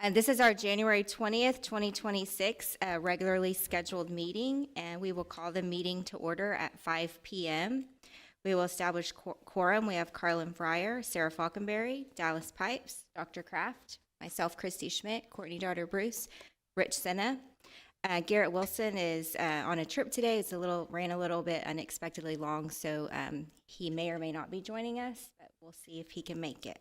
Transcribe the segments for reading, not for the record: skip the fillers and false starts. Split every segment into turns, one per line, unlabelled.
And this is our January 20th, 2026 regularly scheduled meeting, and we will call the meeting to order at 5 p.m. We will establish quorum. We have Carlin Fryer, Sarah Falconberry, Dallas Pipes, Dr. Kraft, myself, Christy Schmidt, Courtney Darter Bruce, Rich Senna. Garrett Wilson is on a trip today. Ran a little bit unexpectedly long, so he may or may not be joining us, but we'll see if he can make it.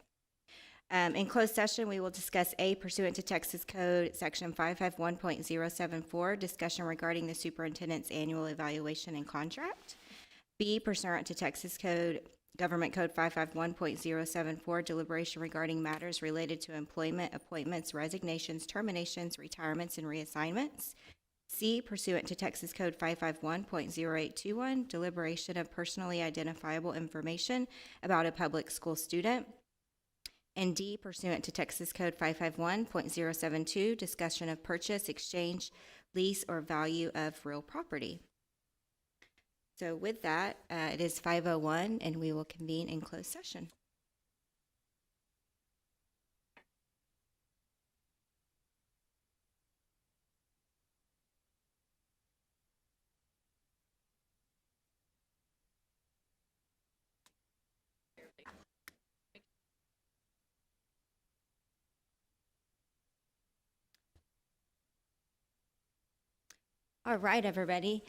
In closed session, we will discuss A, pursuant to Texas Code Section 551.074, discussion regarding the superintendent's annual evaluation and contract. B, pursuant to Texas Code Government Code 551.074, deliberation regarding matters related to employment, appointments, resignations, terminations, retirements, and reassignments. C, pursuant to Texas Code 551.0821, deliberation of personally identifiable information about a public school student. And D, pursuant to Texas Code 551.072, discussion of purchase, exchange, lease, or value of real property. So with that, it is 5:01, and we will convene in closed session. All right, everybody.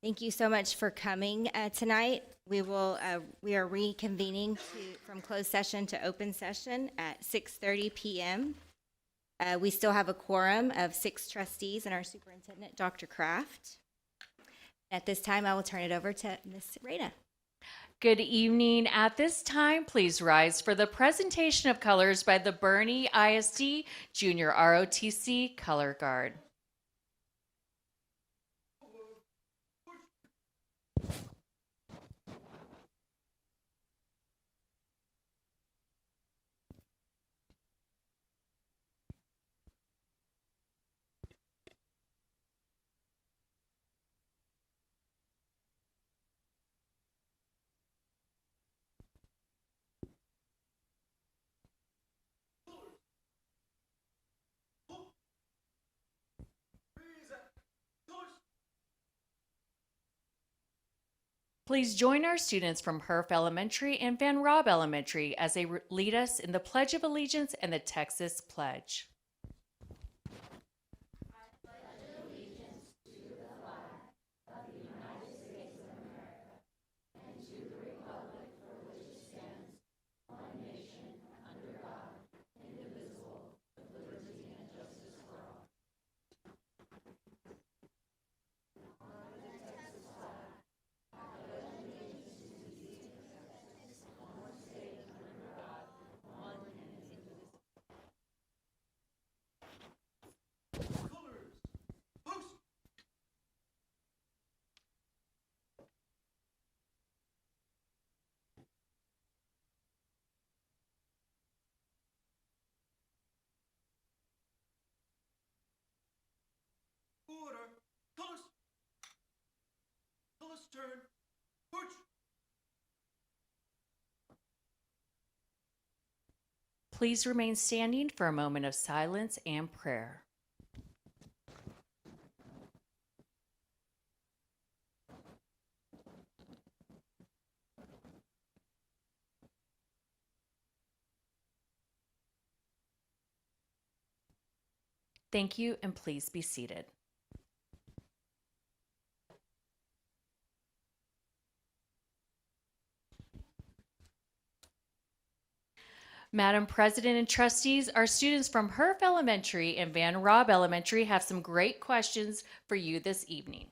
Thank you so much for coming tonight. We are reconvening from closed session to open session at 6:30 p.m. We still have a quorum of 6 trustees and our superintendent, Dr. Kraft. At this time, I will turn it over to Ms. Rada.
Good evening. At this time, please rise for the presentation of colors by the Boerne ISD Junior ROTC Color Guard. Please join our students from Herff Elementary and Van Robb Elementary as they lead us in the Pledge of Allegiance and the Texas Pledge.
Order. Colors. Colors turn. March.
Please remain standing for a moment of silence and prayer. Thank you, and please be seated. Madam President and trustees, our students from Herff Elementary and Van Robb Elementary have some great questions for you this evening.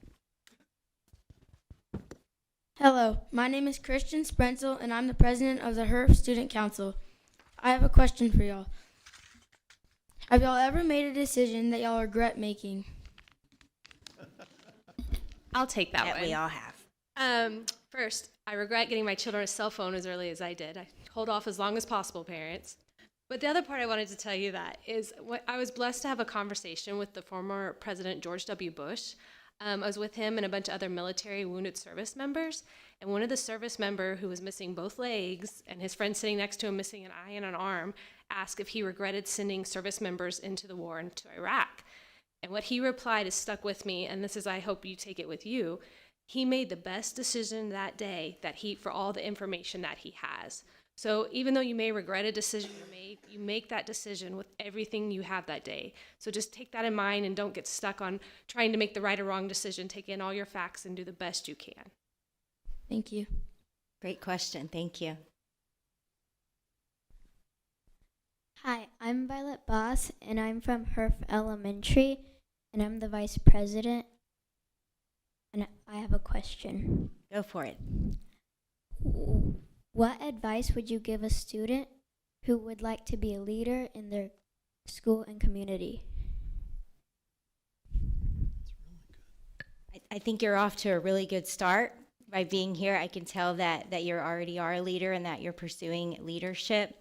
Hello, my name is Christian Sprenzel, and I'm the president of the Herff Student Council. I have a question for y'all. Have y'all ever made a decision that y'all regret making?
I'll take that one.
We all have.
First, I regret getting my children a cell phone as early as I did. I hold off as long as possible, parents. But the other part I wanted to tell you that is I was blessed to have a conversation with the former President George W. Bush. I was with him and a bunch of other military wounded service members. And one of the service member who was missing both legs and his friend sitting next to him missing an eye and an arm asked if he regretted sending service members into the war into Iraq. And what he replied is stuck with me, and this is, I hope you take it with you. He made the best decision that day for all the information that he has. So even though you may regret a decision you made, you make that decision with everything you have that day. So just take that in mind and don't get stuck on trying to make the right or wrong decision. Take in all your facts and do the best you can.
Thank you.
Great question. Thank you.
Hi, I'm Violet Boss, and I'm from Herf Elementary, and I'm the vice president. And I have a question.
Go for it.
What advice would you give a student who would like to be a leader in their school and community?
I think you're off to a really good start. By being here, I can tell that you already are a leader and that you're pursuing leadership.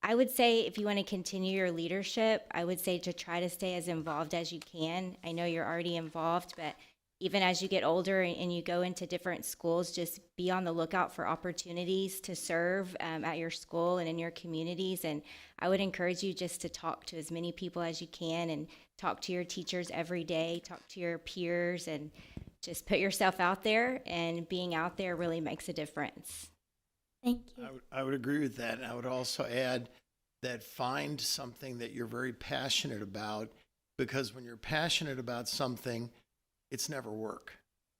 I would say if you want to continue your leadership, I would say to try to stay as involved as you can. I know you're already involved, but even as you get older and you go into different schools, just be on the lookout for opportunities to serve at your school and in your communities. And I would encourage you just to talk to as many people as you can and talk to your teachers every day, talk to your peers, and just put yourself out there. And being out there really makes a difference.
Thank you.
I would agree with that. And I would also add that find something that you're very passionate about, because when you're passionate about something, it's never work.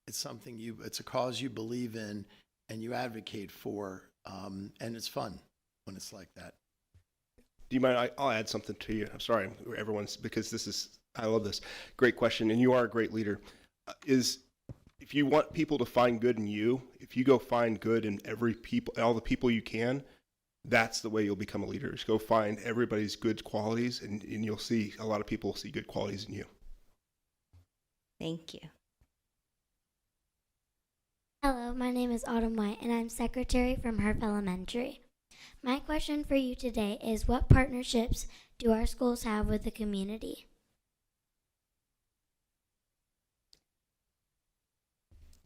It's something it's a cause you believe in and you advocate for, and it's fun when it's like that.
Do you mind? I'll add something to you. I'm sorry, everyone's, because I love this. Great question, and you are a great leader. If you want people to find good in you, if you go find good in all the people you can, that's the way you'll become a leader. Just go find everybody's good qualities, and you'll see a lot of people see good qualities in you.
Thank you.
Hello, my name is Autumn White, and I'm secretary from Herf Elementary. My question for you today is, what partnerships do our schools have with the community?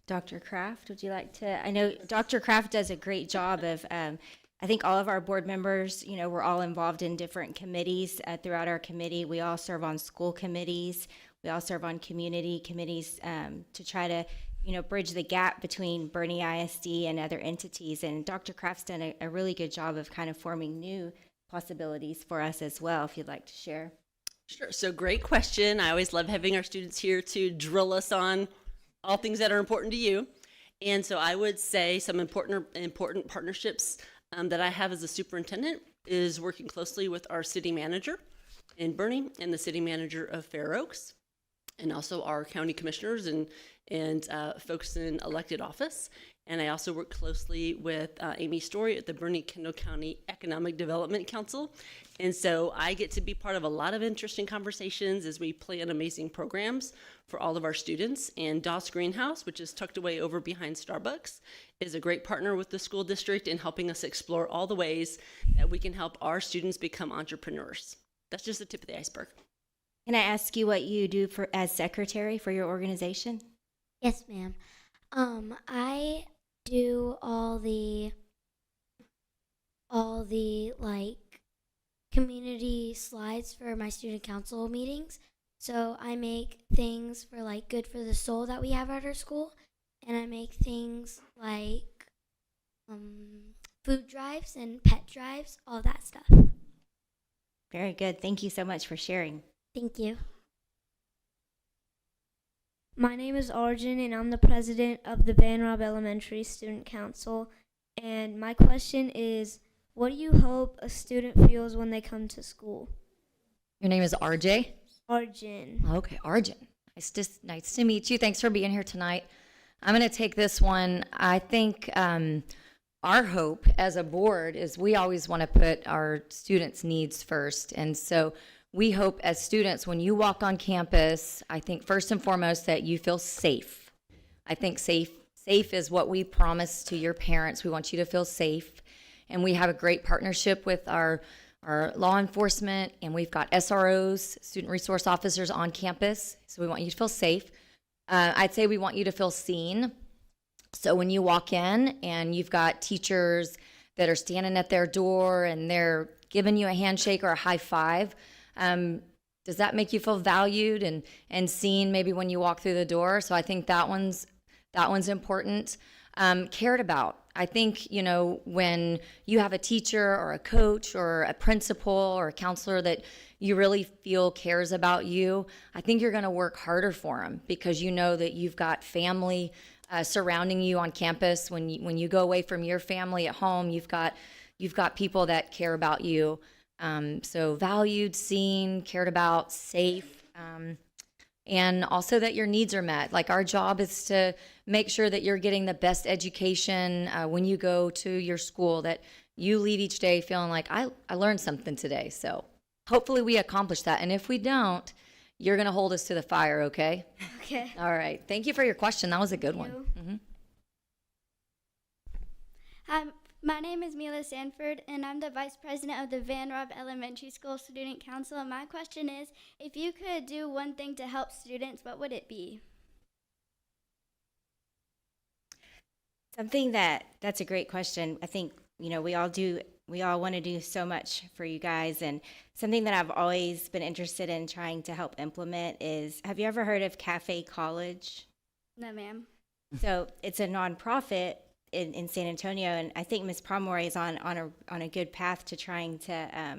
Dr. Kraft, would you like to? I know Dr. Kraft does a great job of, I think all of our board members, we're all involved in different committees throughout our committee. We all serve on school committees. We all serve on community committees to try to, bridge the gap between Bernie ISD and other entities. And Dr. Kraft's done a really good job of kind of forming new possibilities for us as well, if you'd like to share.
Sure. So great question. I always love having our students here to drill us on all things that are important to you. And so I would say some important partnerships that I have as a superintendent is working closely with our city manager in Bernie and the city manager of Fair Oaks, and also our county commissioners and folks in elected office. And I also work closely with Amy Story at the Bernie-Kendall County Economic Development Council. And so I get to be part of a lot of interesting conversations as we plan amazing programs for all of our students. And Doss Greenhouse, which is tucked away over behind Starbucks, is a great partner with the school district in helping us explore all the ways that we can help our students become entrepreneurs. That's just the tip of the iceberg.
Can I ask you what you do as secretary for your organization?
Yes, ma'am. I do all the community slides for my student council meetings. So I make things for Good for the Soul that we have at our school, and I make things like food drives and pet drives, all that stuff.
Very good. Thank you so much for sharing.
Thank you.
My name is Arjun, and I'm the president of the Van Rob Elementary Student Council. And my question is, what do you hope a student feels when they come to school?
Your name is RJ?
Arjun.
Okay, Arjun. Nice to meet you. Thanks for being here tonight. I'm going to take this one. I think our hope as a board is we always want to put our students' needs first. And so we hope as students, when you walk on campus, I think first and foremost that you feel safe. I think safe is what we promise to your parents. We want you to feel safe. And we have a great partnership with our law enforcement, and we've got SROs, student resource officers on campus. So we want you to feel safe. I'd say we want you to feel seen. So when you walk in and you've got teachers that are standing at their door and they're giving you a handshake or a high five. Does that make you feel valued and seen maybe when you walk through the door? So I think that one's important. Cared about. I think, you know, when you have a teacher or a coach or a principal or a counselor that you really feel cares about you, I think you're going to work harder for them because you know that you've got family surrounding you on campus. When you go away from your family at home, you've got people that care about you. So valued, seen, cared about, safe, and also that your needs are met. Like our job is to make sure that you're getting the best education when you go to your school, that you leave each day feeling like I learned something today. So hopefully we accomplish that. And if we don't, you're going to hold us to the fire, okay?
Okay.
All right. Thank you for your question. That was a good one. Mhm.
My name is Mila Sanford, and I'm the Vice President of the Van Robb Elementary School Student Council. And my question is, if you could do one thing to help students, what would it be?
That's a great question. I think, you know, we all want to do so much for you guys. And something that I've always been interested in trying to help implement is, have you ever heard of Cafe College?
No, ma'am.
So it's a nonprofit in San Antonio, and I think Ms. Promore is on a good path to trying to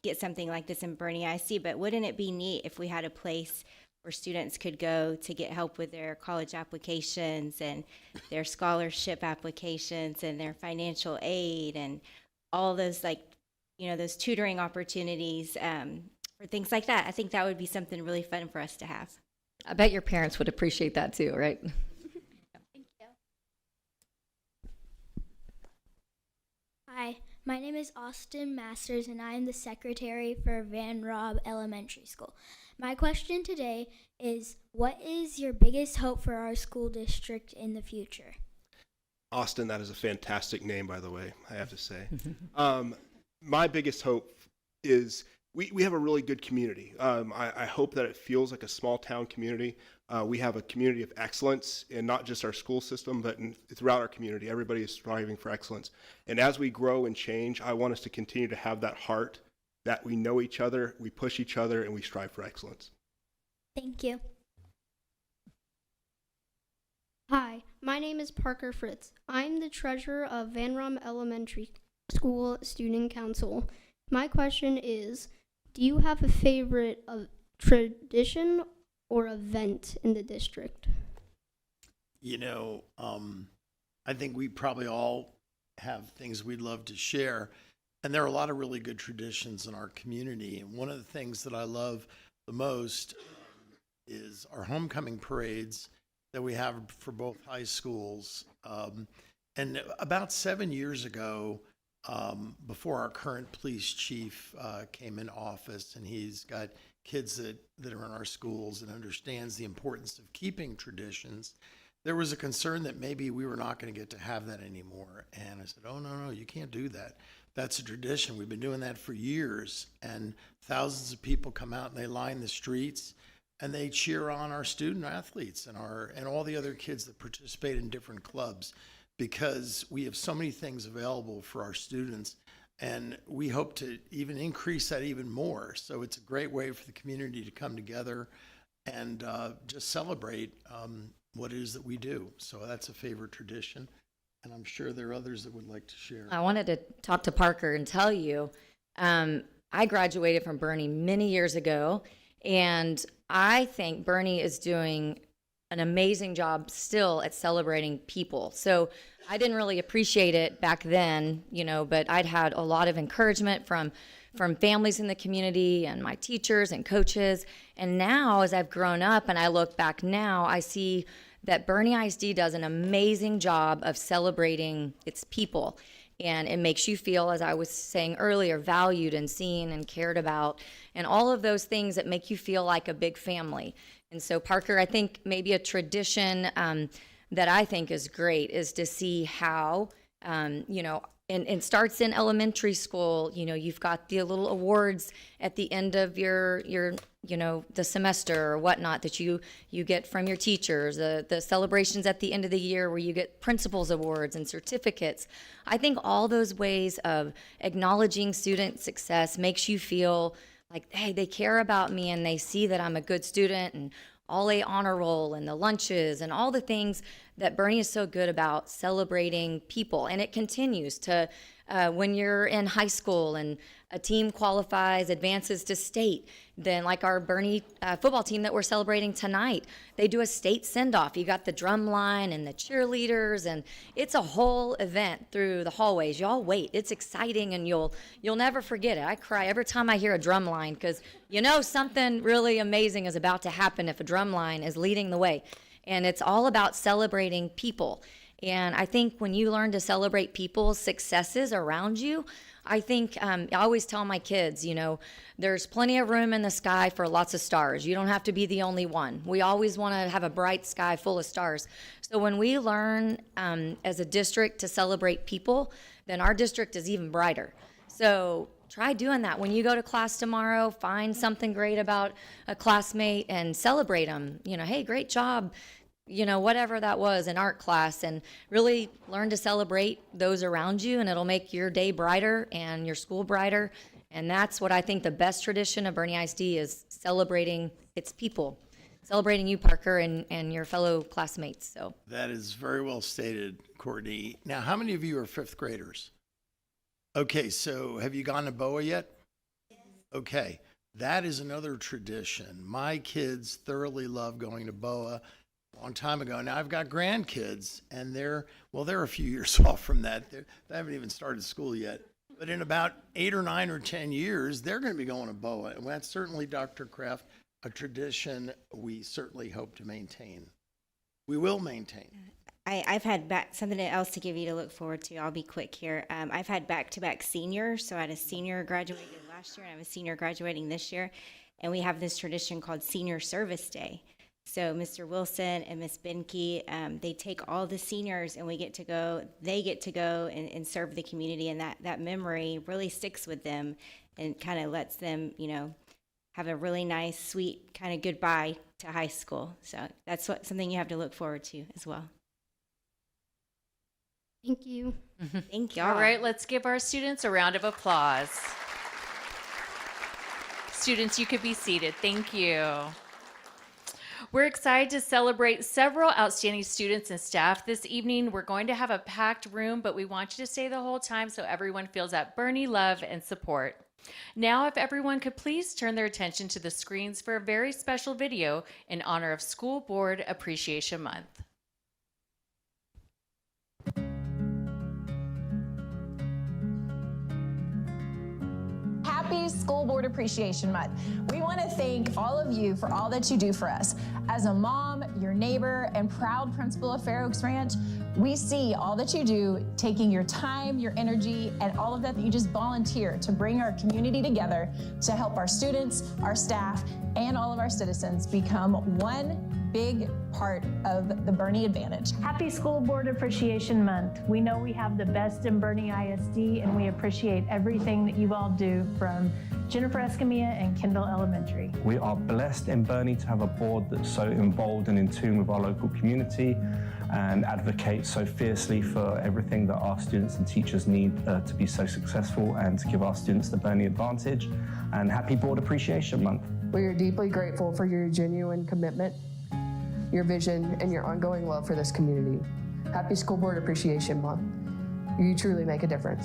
get something like this in Bernie ISD. But wouldn't it be neat if we had a place where students could go to get help with their college applications and their scholarship applications and their financial aid and all those, like, you know, those tutoring opportunities for things like that? I think that would be something really fun for us to have.
I bet your parents would appreciate that too, right?
Thank you.
Hi, my name is Austin Masters, and I am the secretary for Van Robb Elementary School. My question today is, what is your biggest hope for our school district in the future?
Austin, that is a fantastic name, by the way, I have to say. My biggest hope is we have a really good community. I hope that it feels like a small town community. We have a community of excellence in not just our school system, but throughout our community. Everybody is striving for excellence. And as we grow and change, I want us to continue to have that heart that we know each other, we push each other, and we strive for excellence.
Thank you.
Hi, my name is Parker Fritz. I'm the treasurer of Van Robb Elementary School Student Council. My question is, do you have a favorite tradition or event in the district?
You know, I think we probably all have things we'd love to share. And there are a lot of really good traditions in our community. And one of the things that I love the most is our homecoming parades that we have for both high schools. And about 7 years ago, before our current police chief came in office, and he's got kids that are in our schools and understands the importance of keeping traditions, there was a concern that maybe we were not going to get to have that anymore. And I said, oh, no, you can't do that. That's a tradition. We've been doing that for years. And thousands of people come out and they line the streets and they cheer on our student athletes and all the other kids that participate in different clubs, because we have so many things available for our students. And we hope to even increase that even more. So it's a great way for the community to come together and just celebrate what it is that we do. So that's a favorite tradition. And I'm sure there are others that would like to share.
I wanted to talk to Parker and tell you, I graduated from Bernie many years ago, and I think Bernie is doing an amazing job still at celebrating people. So I didn't really appreciate it back then, you know, but I'd had a lot of encouragement from families in the community and my teachers and coaches. And now, as I've grown up and I look back now, I see that Bernie ISD does an amazing job of celebrating its people. And it makes you feel, as I was saying earlier, valued and seen and cared about, and all of those things that make you feel like a big family. And so, Parker, I think maybe a tradition that I think is great is to see how, you know, and starts in elementary school. You know, you've got the little awards at the end of your the semester or whatnot that you get from your teachers, the celebrations at the end of the year where you get principals awards and certificates. I think all those ways of acknowledging student success makes you feel like, hey, they care about me and they see that I'm a good student, and all A honor roll and the lunches and all the things that Bernie is so good about celebrating people. And it continues to when you're in high school and a team qualifies, advances to state, then like our Bernie football team that we're celebrating tonight, they do a state send-off. You got the drum line and the cheerleaders, and it's a whole event through the hallways. Y'all wait. It's exciting, and you'll never forget it. I cry every time I hear a drum line because you know something really amazing is about to happen if a drum line is leading the way. And it's all about celebrating people. And I think when you learn to celebrate people's successes around you, I think I always tell my kids, you know, there's plenty of room in the sky for lots of stars. You don't have to be the only one. We always want to have a bright sky full of stars. So when we learn as a district to celebrate people, then our district is even brighter. So try doing that. When you go to class tomorrow, find something great about a classmate and celebrate them. You know, hey, great job. You know, whatever that was in art class, and really learn to celebrate those around you, and it'll make your day brighter and your school brighter. And that's what I think the best tradition of Bernie ISD is, celebrating its people, celebrating you, Parker, and your fellow classmates. So
That is very well stated, Courtney. Now, how many of you are fifth graders? Okay, so have you gone to BOA yet? Okay, that is another tradition. My kids thoroughly love going to BOA. Long time ago. Now I've got grandkids, and they're a few years off from that. They haven't even started school yet. But in about 8 or 9 or 10 years, they're going to be going to BOA. And that's certainly, Dr. Kraft, a tradition we certainly hope to maintain. We will maintain.
I've had something else to give you to look forward to. I'll be quick here. I've had back-to-back seniors. So I had a senior graduated last year, and I have a senior graduating this year. And we have this tradition called Senior Service Day. So Mr. Wilson and Miss Benke, they take all the seniors, and they get to go and serve the community, and that memory really sticks with them and kind of lets them, you know, have a really nice, sweet kind of goodbye to high school. So that's something you have to look forward to as well.
Thank you.
Thank you.
All right, let's give our students a round of applause. Students, you could be seated. Thank you. We're excited to celebrate several outstanding students and staff this evening. We're going to have a packed room, but we want you to stay the whole time so everyone feels that Bernie love and support. Now, if everyone could please turn their attention to the screens for a very special video in honor of School Board Appreciation Month.
Happy School Board Appreciation Month. We want to thank all of you for all that you do for us. As a mom, your neighbor, and proud principal of Fair Oaks Ranch, we see all that you do, taking your time, your energy, and all of that you just volunteer to bring our community together to help our students, our staff, and all of our citizens become one big part of the Bernie Advantage.
Happy School Board Appreciation Month. We know we have the best in Bernie ISD, and we appreciate everything that you all do, from Jennifer Escamilla and Kendall Elementary.
We are blessed in Bernie to have a board that's so involved and in tune with our local community and advocates so fiercely for everything that our students and teachers need to be so successful and to give our students the Bernie Advantage. And happy Board Appreciation Month.
We are deeply grateful for your genuine commitment, your vision, and your ongoing love for this community. Happy School Board Appreciation Month. You truly make a difference.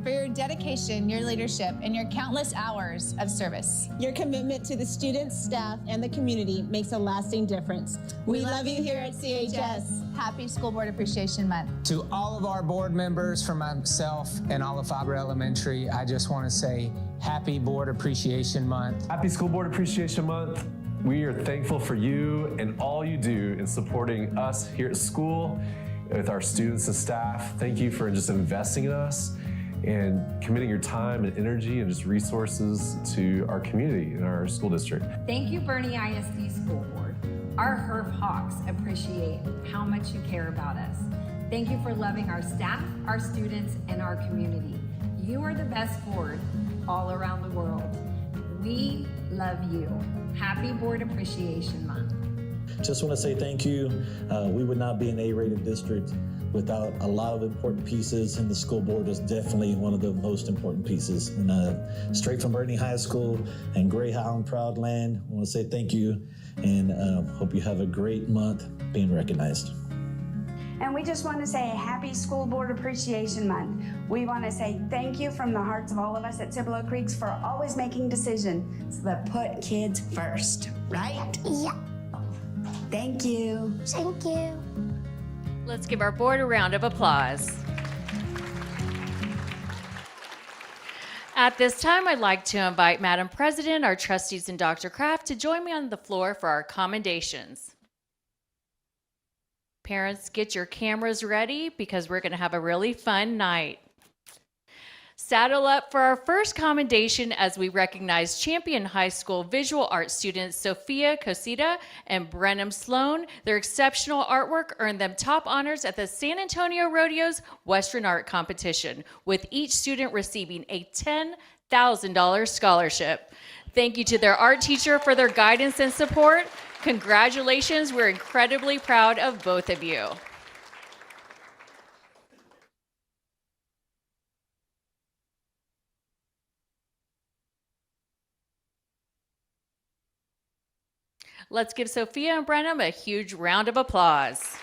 For your dedication, your leadership, and your countless hours of service.
Your commitment to the students, staff, and the community makes a lasting difference. We love you here at CHS.
Happy School Board Appreciation Month.
To all of our board members, from myself and Olive Faber Elementary, I just want to say happy Board Appreciation Month.
Happy School Board Appreciation Month. We are thankful for you and all you do in supporting us here at school with our students and staff. Thank you for just investing in us and committing your time and energy and just resources to our community and our school district.
Thank you, Bernie ISD School Board. Our HERF Hawks appreciate how much you care about us.
Thank you for loving our staff, our students, and our community. You are the best board all around the world. We love you. Happy Board Appreciation Month.
Just want to say thank you. We would not be an A-rated district without a lot of important pieces, and the school board is definitely one of the most important pieces. And straight from Bernie High School and Greyhound Proud Land, I want to say thank you, and hope you have a great month being recognized.
And we just want to say happy School Board Appreciation Month. We want to say thank you from the hearts of all of us at Cibolo Creeks for always making decisions that put kids first, right?
Yeah.
Thank you.
Thank you.
Let's give our board a round of applause. At this time, I'd like to invite Madam President, our trustees, and Dr. Kraft to join me on the floor for our commendations. Parents, get your cameras ready because we're going to have a really fun night. Saddle up for our first commendation as we recognize Champion High School visual arts students Sophia Cosita and Brenham Sloan. Their exceptional artwork earned them top honors at the San Antonio Rodeo's Western Art Competition, with each student receiving a $10,000 scholarship. Thank you to their art teacher for their guidance and support. Congratulations, we're incredibly proud of both of you. Let's give Sophia and Brenham a huge round of applause.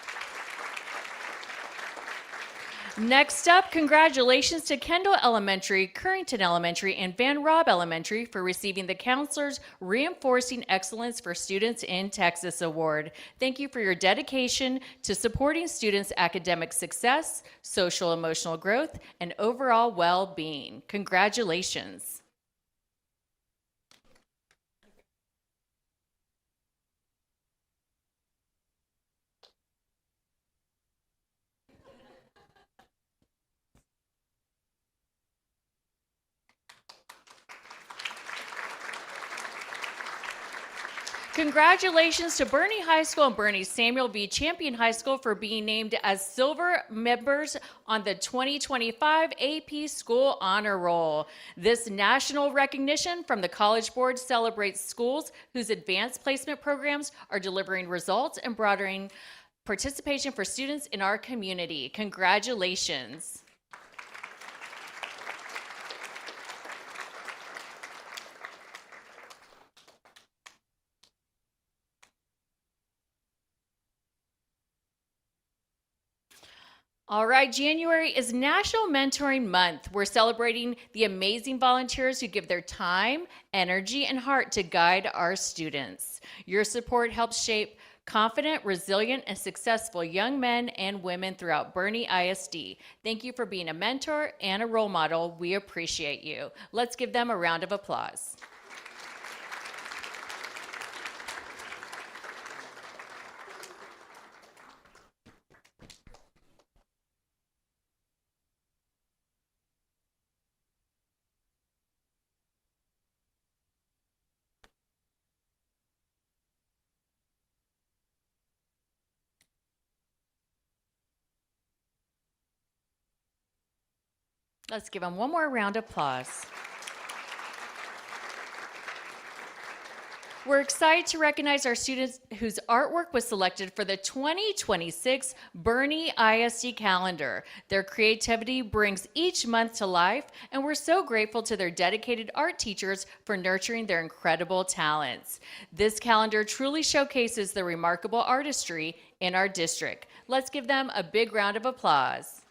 Next up, congratulations to Kendall Elementary, Currington Elementary, and Van Robb Elementary for receiving the Counselor's Reinforcing Excellence for Students in Texas Award. Thank you for your dedication to supporting students' academic success, social emotional growth, and overall well-being. Congratulations. Congratulations to Bernie High School and Bernie Samuel V. Champion High School for being named as silver members on the 2025 AP School Honor Roll. This national recognition from the College Board celebrates schools whose advanced placement programs are delivering results and broadening participation for students in our community. Congratulations. All right, January is National Mentoring Month. We're celebrating the amazing volunteers who give their time, energy, and heart to guide our students. Your support helps shape confident, resilient, and successful young men and women throughout Bernie ISD. Thank you for being a mentor and a role model. We appreciate you. Let's give them a round of applause. Let's give them one more round of applause. We're excited to recognize our students whose artwork was selected for the 2026 Bernie ISD calendar. Their creativity brings each month to life, and we're so grateful to their dedicated art teachers for nurturing their incredible talents. This calendar truly showcases the remarkable artistry in our district. Let's give them a big round of applause.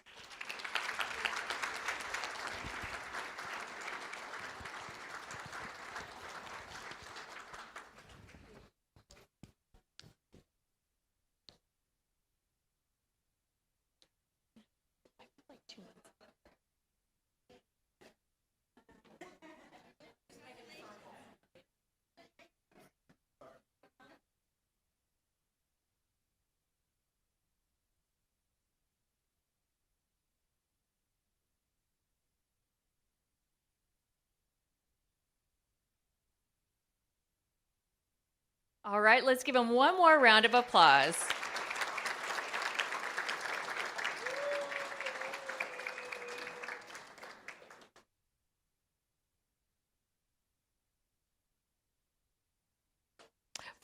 All right, let's give them one more round of applause.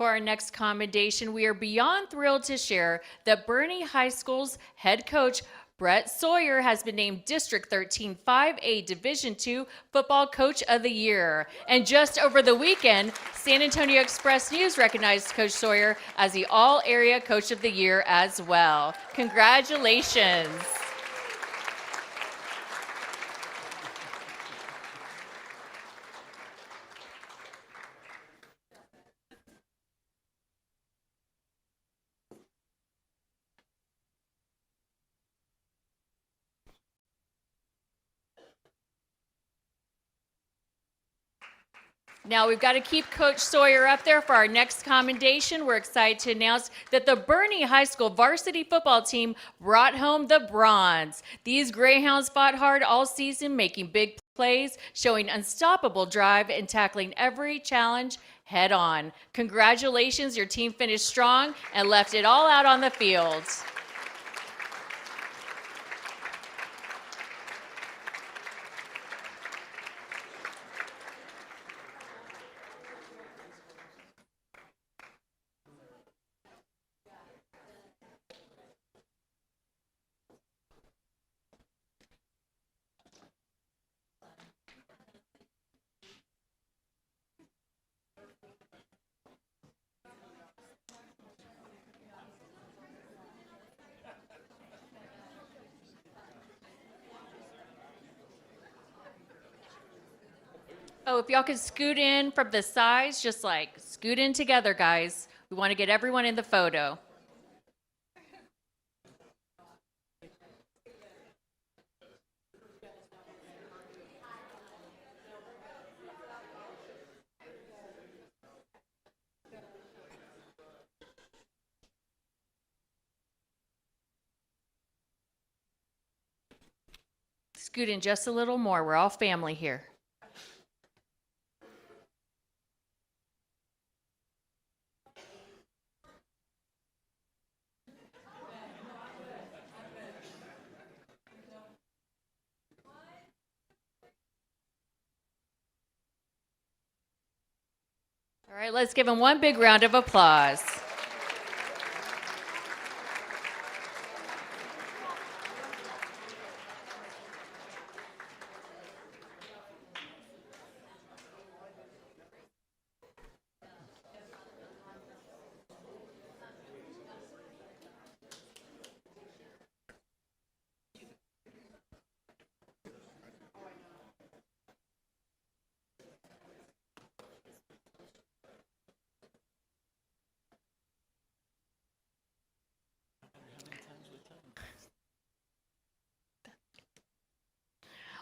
For our next commendation, we are beyond thrilled to share that Bernie High School's head coach, Brett Sawyer, has been named District 13 5A Division II Football Coach of the Year. And just over the weekend, San Antonio Express News recognized Coach Sawyer as the All-Area Coach of the Year as well. Congratulations. Now we've got to keep Coach Sawyer up there for our next commendation. We're excited to announce that the Bernie High School varsity football team brought home the bronze. These Greyhounds fought hard all season, making big plays, showing unstoppable drive, and tackling every challenge head on. Congratulations, your team finished strong and left it all out on the field. Oh, if y'all could scoot in from the sides, just like scoot in together, guys. We want to get everyone in the photo. Scoot in just a little more. We're all family here. All right, let's give them one big round of applause.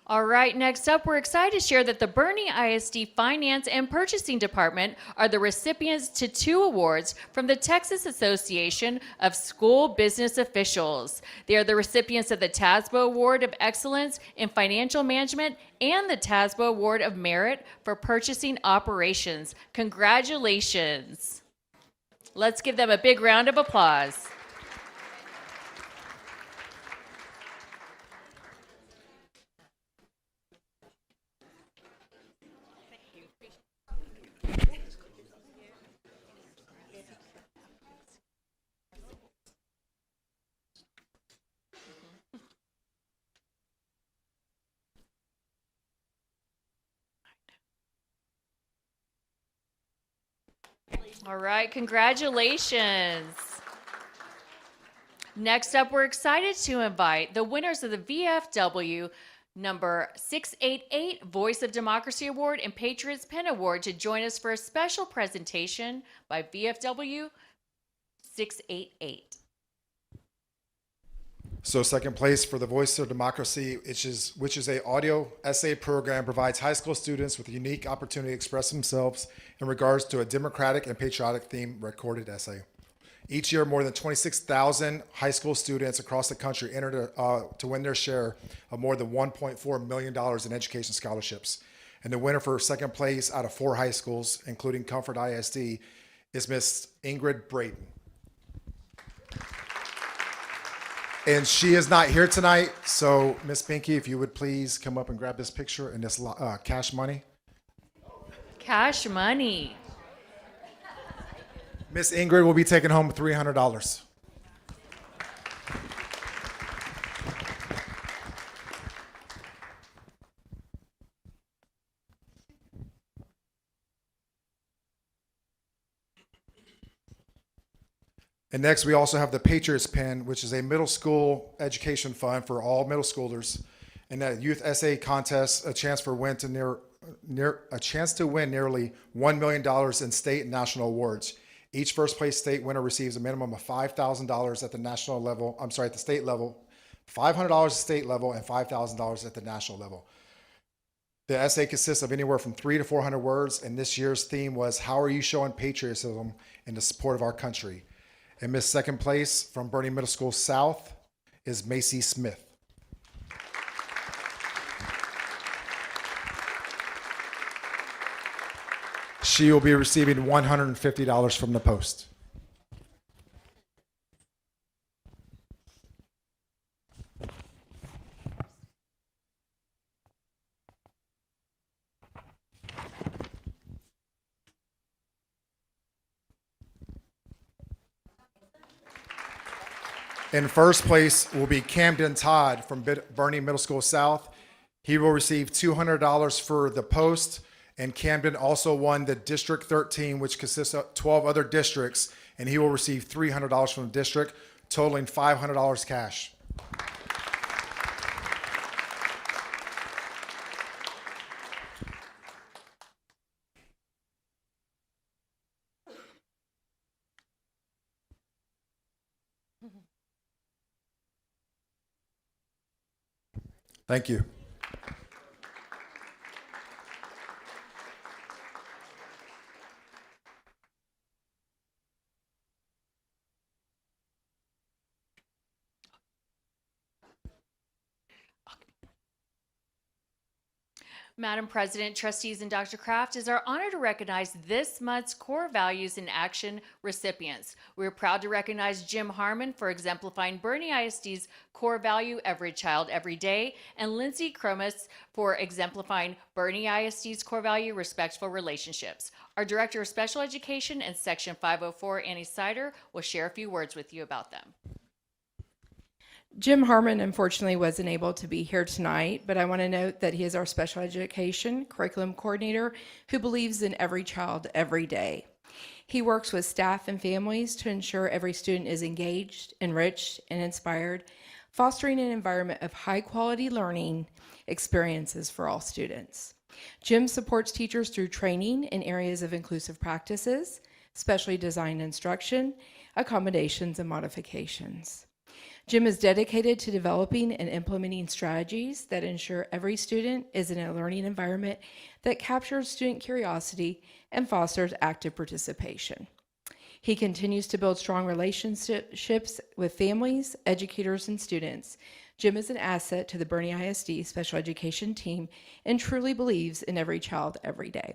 All right, next up, we're excited to share that the Bernie ISD Finance and Purchasing Department are the recipients to 2 awards from the Texas Association of School Business Officials. They are the recipients of the TASBO Award of Excellence in Financial Management and the TASBO Award of Merit for Purchasing Operations. Congratulations. Let's give them a big round of applause. All right, congratulations. Next up, we're excited to invite the winners of the VFW number 688 Voice of Democracy Award and Patriots Pen Award to join us for a special presentation by VFW 688.
So second place for the Voice of Democracy, which is a audio essay program, provides high school students with a unique opportunity to express themselves in regards to a democratic and patriotic theme recorded essay. Each year, more than 26,000 high school students across the country enter to win their share of more than $1.4 million in education scholarships. And the winner for second place out of 4 high schools, including Comfort ISD, is Miss Ingrid Brayton. And she is not here tonight, so Miss Pinky, if you would please come up and grab this picture and this cash money.
Cash money.
Miss Ingrid will be taking home $300. And next, we also have the Patriots Pen, which is a middle school education fund for all middle schoolers. And that youth essay contest, a chance to win nearly $1 million in state and national awards. Each first place state winner receives a minimum of $5,000 at the national level. At the state level, $500 at state level, and $5,000 at the national level. The essay consists of anywhere from 300 to 400 words, and this year's theme was, "How are you showing patriotism in the support of our country?" And Miss Second Place from Bernie Middle School South is Macy Smith. She will be receiving $150 from the Post. In first place will be Camden Todd from Bernie Middle School South. He will receive $200 for the Post, and Camden also won the District 13, which consists of 12 other districts, and he will receive $300 from the district, totaling $500 cash. Thank you.
Madam President, trustees, and Dr. Kraft, it is our honor to recognize this month's Core Values in Action recipients. We're proud to recognize Jim Harmon for exemplifying Bernie ISD's core value, every child, every day, and Lindsay Cromus for exemplifying Bernie ISD's core value, respectful relationships. Our Director of Special Education and Section 504, Annie Sider, will share a few words with you about them.
Jim Harmon unfortunately wasn't able to be here tonight, but I want to note that he is our special education curriculum coordinator who believes in every child every day. He works with staff and families to ensure every student is engaged, enriched, and inspired, fostering an environment of high quality learning experiences for all students. Jim supports teachers through training in areas of inclusive practices, specially designed instruction, accommodations, and modifications. Jim is dedicated to developing and implementing strategies that ensure every student is in a learning environment that captures student curiosity and fosters active participation. He continues to build strong relationships with families, educators, and students. Jim is an asset to the Bernie ISD special education team and truly believes in every child every day.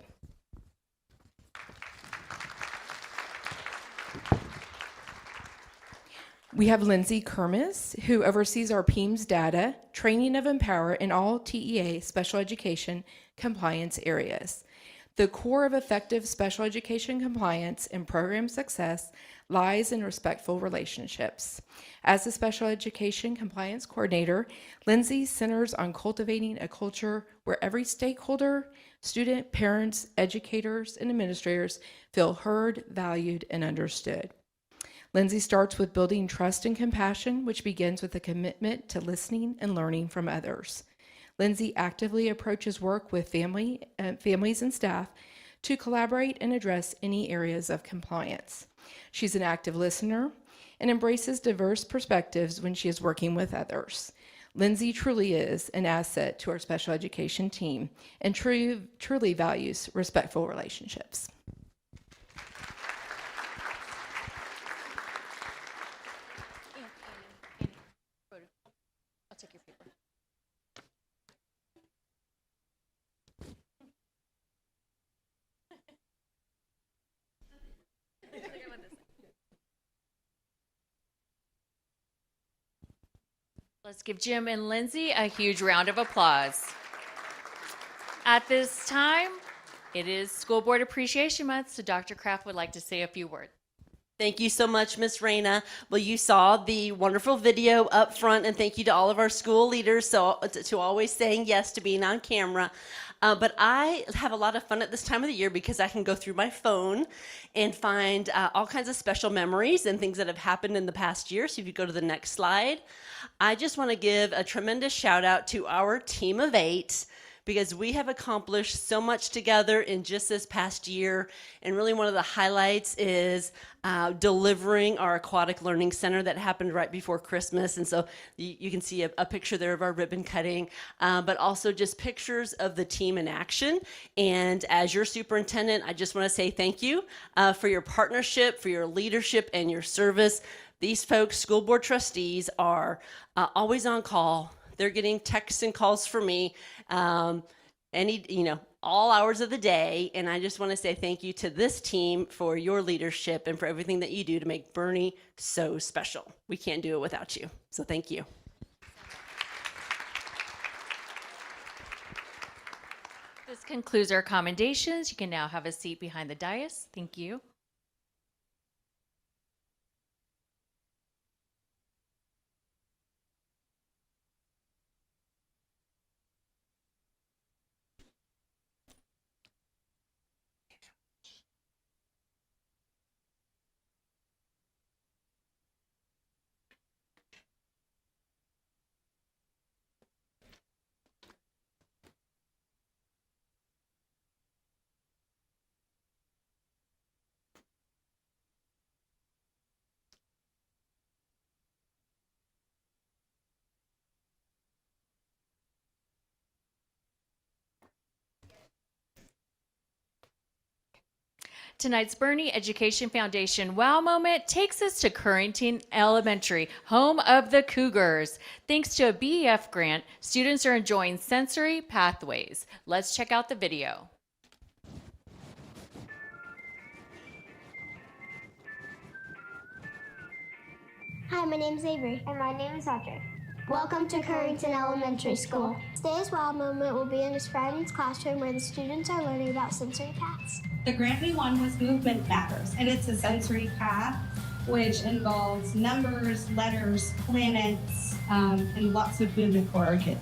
We have Lindsay Kermis, who oversees our PEAMS data, training of Empower in all TEA special education compliance areas. The core of effective special education compliance and program success lies in respectful relationships. As a special education compliance coordinator, Lindsay centers on cultivating a culture where every stakeholder, student, parents, educators, and administrators feel heard, valued, and understood. Lindsay starts with building trust and compassion, which begins with a commitment to listening and learning from others. Lindsay actively approaches work with families and staff to collaborate and address any areas of compliance. She's an active listener and embraces diverse perspectives when she is working with others. Lindsay truly is an asset to our special education team and truly values respectful relationships.
I'll take your paper. Let's give Jim and Lindsay a huge round of applause. At this time, it is School Board Appreciation Month, so Dr. Kraft would like to say a few words.
Thank you so much, Miss Raina. Well, you saw the wonderful video up front, and thank you to all of our school leaders to always saying yes to being on camera. But I have a lot of fun at this time of the year because I can go through my phone and find all kinds of special memories and things that have happened in the past year. So if you go to the next slide, I just want to give a tremendous shout out to our team of 8, because we have accomplished so much together in just this past year. And really one of the highlights is delivering our Aquatic Learning Center that happened right before Christmas. And so you can see a picture there of our ribbon cutting, but also just pictures of the team in action. And as your superintendent, I just want to say thank you for your partnership, for your leadership, and your service. These folks, school board trustees, are always on call. They're getting texts and calls from me, all hours of the day. And I just want to say thank you to this team for your leadership and for everything that you do to make Bernie so special. We can't do it without you. So thank you.
This concludes our commendations. You can now have a seat behind the dais. Thank you. Tonight's Bernie Education Foundation Wow Moment takes us to Currington Elementary, home of the Cougars. Thanks to a BEF grant, students are enjoying sensory pathways. Let's check out the video.
Hi, my name is Avery. And my name is Audrey. Welcome to Currington Elementary School. Today's Wow Moment will be in a Scriven's classroom where the students are learning about sensory paths.
The grant we won was Movement Matters, and it's a sensory path which involves numbers, letters, planets, and lots of movement for our kids.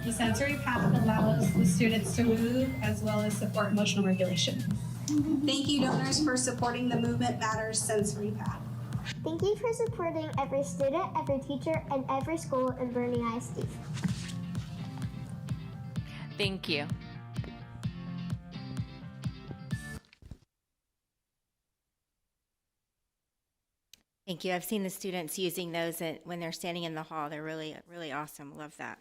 The sensory path allows the students to move as well as support emotional regulation. Thank you, donors, for supporting the Movement Matters sensory path.
Thank you for supporting every student, every teacher, and every school in Bernie ISD.
Thank you.
Thank you. I've seen the students using those when they're standing in the hall. They're really, really awesome. Love that.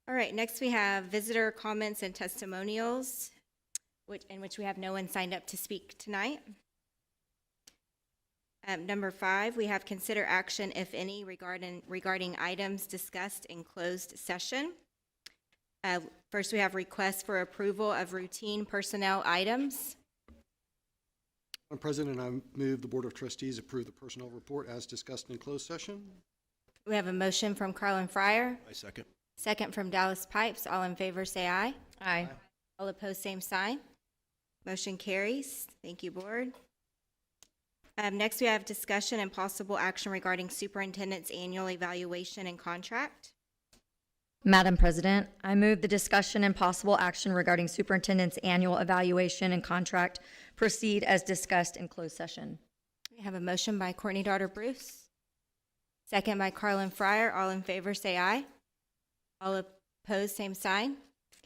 All right, next we have visitor comments and testimonials, in which we have no one signed up to speak tonight. Number 5, we have consider action, if any, regarding items discussed in closed session. First, we have requests for approval of routine personnel items.
Madam President, I move the Board of Trustees approve the personnel report as discussed in closed session.
We have a motion from Carlin Fryer.
I second.
Second from Dallas Pipes. All in favor say aye.
Aye.
All opposed, same sign. Motion carries. Thank you, Board. Next, we have discussion and possible action regarding superintendent's annual evaluation and contract.
Madam President, I move the discussion and possible action regarding superintendent's annual evaluation and contract proceed as discussed in closed session.
We have a motion by Courtney Daughter Bruce. Second by Carlin Fryer. All in favor say aye. All opposed, same sign.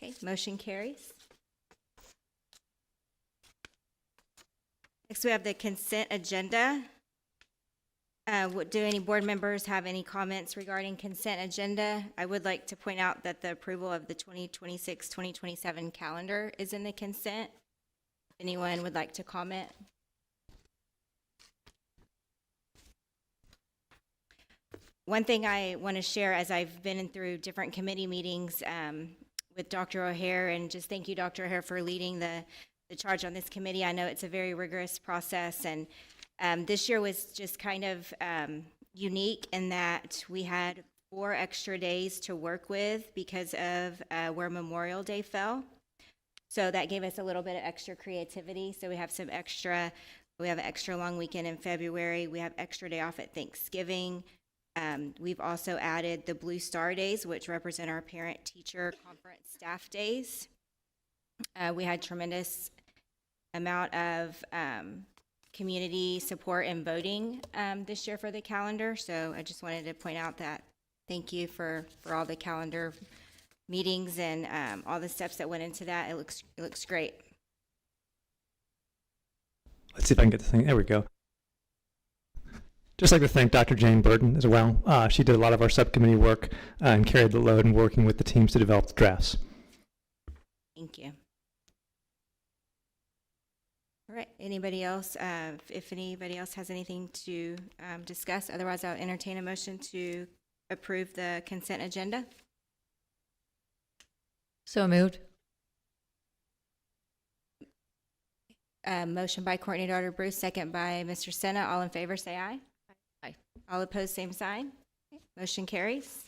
Okay, motion carries. Next, we have the consent agenda. Do any board members have any comments regarding consent agenda? I would like to point out that the approval of the 2026-2027 calendar is in the consent. Anyone would like to comment? One thing I want to share, as I've been through different committee meetings with Dr. O'Hare, and just thank you, Dr. O'Hare, for leading the charge on this committee. I know it's a very rigorous process, and this year was just kind of unique in that we had 4 extra days to work with because of where Memorial Day fell. So that gave us a little bit of extra creativity. So we have an extra long weekend in February. We have extra day off at Thanksgiving. We've also added the Blue Star Days, which represent our parent-teacher conference staff days. We had tremendous amount of community support and voting this year for the calendar. So I just wanted to point out that thank you for all the calendar meetings and all the steps that went into that. It looks great.
Let's see if I can get this thing. There we go. Just like to thank Dr. Jane Burton as well. She did a lot of our subcommittee work and carried the load in working with the teams to develop the drafts.
Thank you. All right. Anybody else? If anybody else has anything to discuss, otherwise I'll entertain a motion to approve the consent agenda.
So moved.
Motion by Courtney Daughter Bruce, second by Mr. Senna. All in favor, say aye.
Aye.
All opposed, same sign. Motion carries.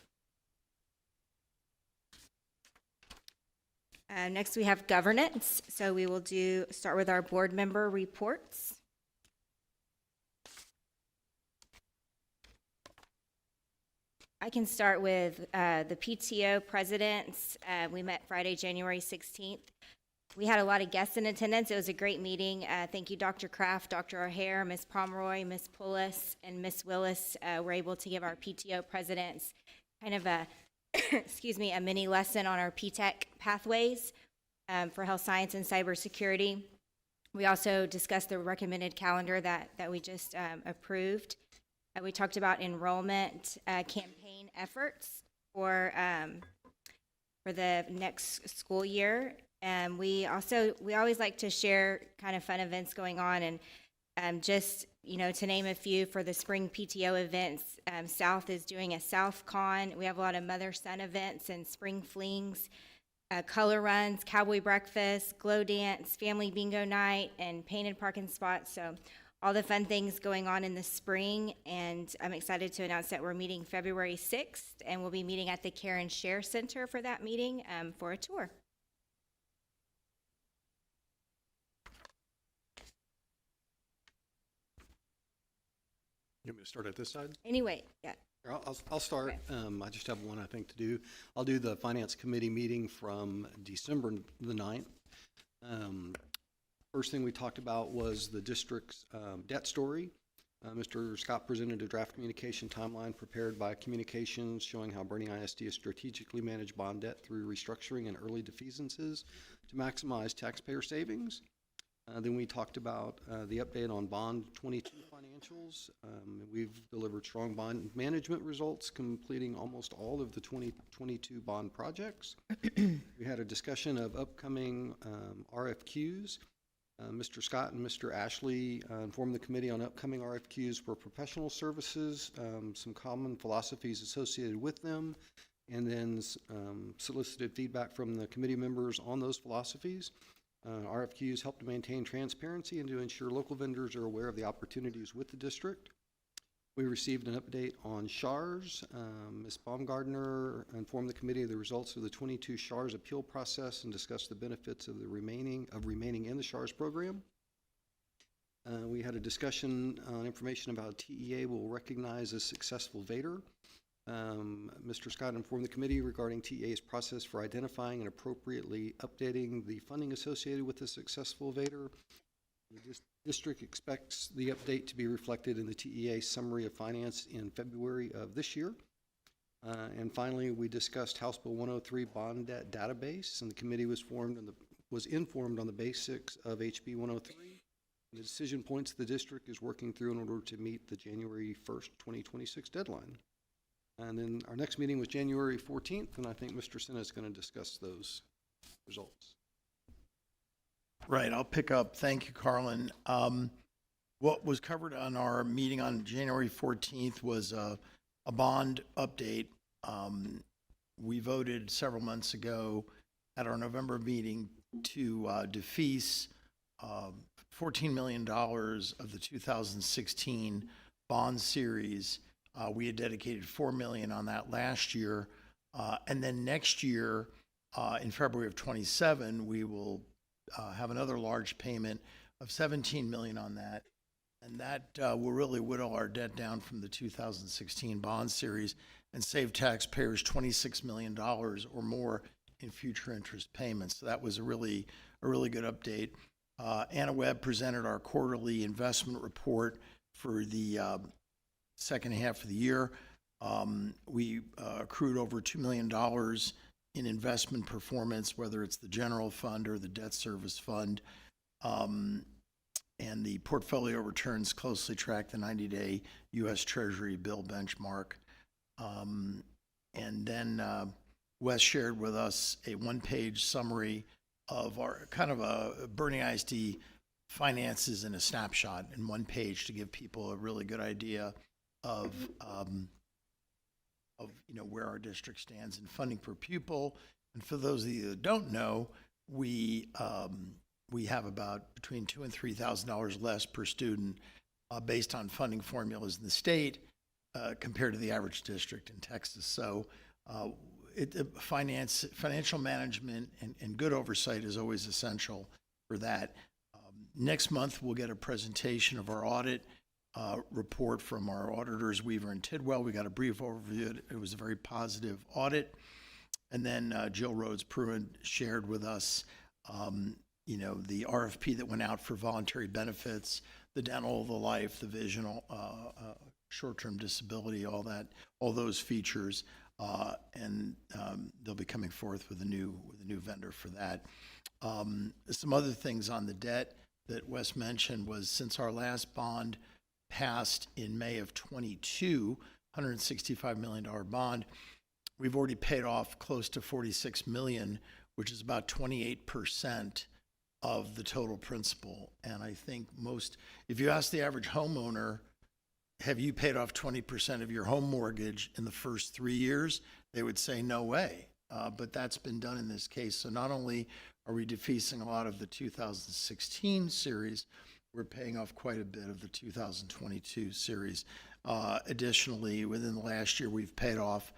Next, we have governance. So we will start with our board member reports. I can start with the PTO presidents. We met Friday, January 16th. We had a lot of guests in attendance. It was a great meeting. Thank you, Dr. Kraft, Dr. O'Hare, Ms. Pomeroy, Ms. Pullis, and Ms. Willis were able to give our PTO presidents kind of a, a mini lesson on our PTech pathways for health science and cybersecurity. We also discussed the recommended calendar that we just approved. We talked about enrollment campaign efforts for the next school year. We always like to share kind of fun events going on, and just, to name a few for the spring PTO events, South is doing a South Con. We have a lot of mother-son events and spring flings, color runs, cowboy breakfast, glow dance, family bingo night, and painted parking spots. So all the fun things going on in the spring, and I'm excited to announce that we're meeting February 6th, and we'll be meeting at the Care and Share Center for that meeting for a tour.
You want me to start at this side?
Anyway, yeah.
Here, I'll start. I just have one, I think, to do. I'll do the Finance Committee meeting from December the 9th. First thing we talked about was the district's debt story. Mr. Scott presented a draft communication timeline prepared by Communications showing how Bernie ISD has strategically managed bond debt through restructuring and early defeasances to maximize taxpayer savings. Then we talked about the update on Bond 22 financials. We've delivered strong bond management results, completing almost all of the 2022 bond projects. We had a discussion of upcoming RFQs. Mr. Scott and Mr. Ashley informed the committee on upcoming RFQs for professional services, some common philosophies associated with them, and then solicited feedback from the committee members on those philosophies. RFQs help to maintain transparency and to ensure local vendors are aware of the opportunities with the district. We received an update on SHARS. Ms. Baumgardner informed the committee of the results of the 22 SHARS appeal process and discussed the benefits of remaining in the SHARS program. We had a discussion on information about TEA will recognize a successful VADR. Mr. Scott informed the committee regarding TEA's process for identifying and appropriately updating the funding associated with the successful VADR. The district expects the update to be reflected in the TEA summary of finance in February of this year. And finally, we discussed House Bill 103 bond debt database, and the committee was informed on the basics of HB 103. The decision points the district is working through in order to meet the January 1st, 2026 deadline. And then our next meeting was January 14th, and I think Mr. Senna is going to discuss those results.
Right, I'll pick up. Thank you, Carlin. What was covered on our meeting on January 14th was a bond update. We voted several months ago at our November meeting to defease $14 million of the 2016 bond series. We had dedicated $4 million on that last year. And then next year, in February of 27, we will have another large payment of $17 million on that. And that will really whittle our debt down from the 2016 bond series and save taxpayers $26 million or more in future interest payments. So that was a really good update. Anna Webb presented our quarterly investment report for the second half of the year. We accrued over $2 million in investment performance, whether it's the general fund or the debt service fund. And the portfolio returns closely track the 90-day U.S. Treasury bill benchmark. And then Wes shared with us a one-page summary of our kind of a Bernie ISD finances in a snapshot in one page to give people a really good idea of where our district stands in funding per pupil. And for those of you that don't know, we have about between $2,000 and $3,000 less per student based on funding formulas in the state compared to the average district in Texas. So financial management and good oversight is always essential for that. Next month, we'll get a presentation of our audit report from our auditors, Weaver and Tidwell. We got a brief overview. It was a very positive audit. And then Jill Rhodes-Pruitt shared with us, the RFP that went out for voluntary benefits, the dental, the life, the vision, short-term disability, all those features. And they'll be coming forth with a new vendor for that. Some other things on the debt that Wes mentioned was since our last bond passed in May of 22, $165 million bond, we've already paid off close to $46 million, which is about 28% of the total principal. And I think if you ask the average homeowner, have you paid off 20% of your home mortgage in the first 3 years? They would say no way. But that's been done in this case. So not only are we defeasing a lot of the 2016 series, we're paying off quite a bit of the 2022 series. Additionally, within the last year, we've paid off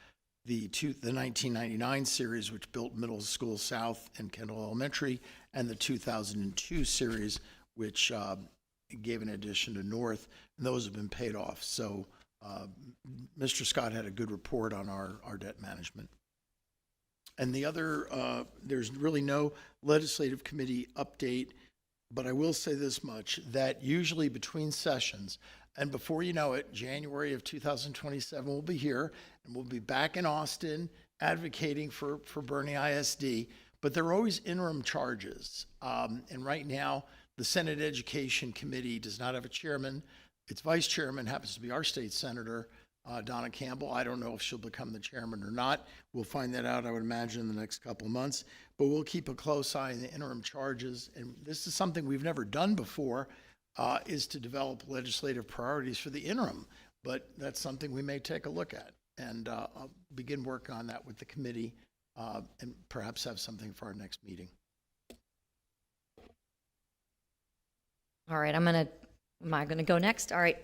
the 1999 series, which built Middle School South and Kendall Elementary, and the 2002 series, which gave an addition to North, and those have been paid off. So Mr. Scott had a good report on our debt management. And the other, there's really no legislative committee update, but I will say this much, that usually between sessions, and before you know it, January of 2027, we'll be here, and we'll be back in Austin advocating for Bernie ISD, but there are always interim charges. And right now, the Senate Education Committee does not have a chairman. Its vice chairman happens to be our state senator, Donna Campbell. I don't know if she'll become the chairman or not. We'll find that out, I would imagine, in the next couple of months. But we'll keep a close eye on the interim charges. And this is something we've never done before, is to develop legislative priorities for the interim. But that's something we may take a look at. And I'll begin working on that with the committee and perhaps have something for our next meeting.
All right, am I going to go next? All right.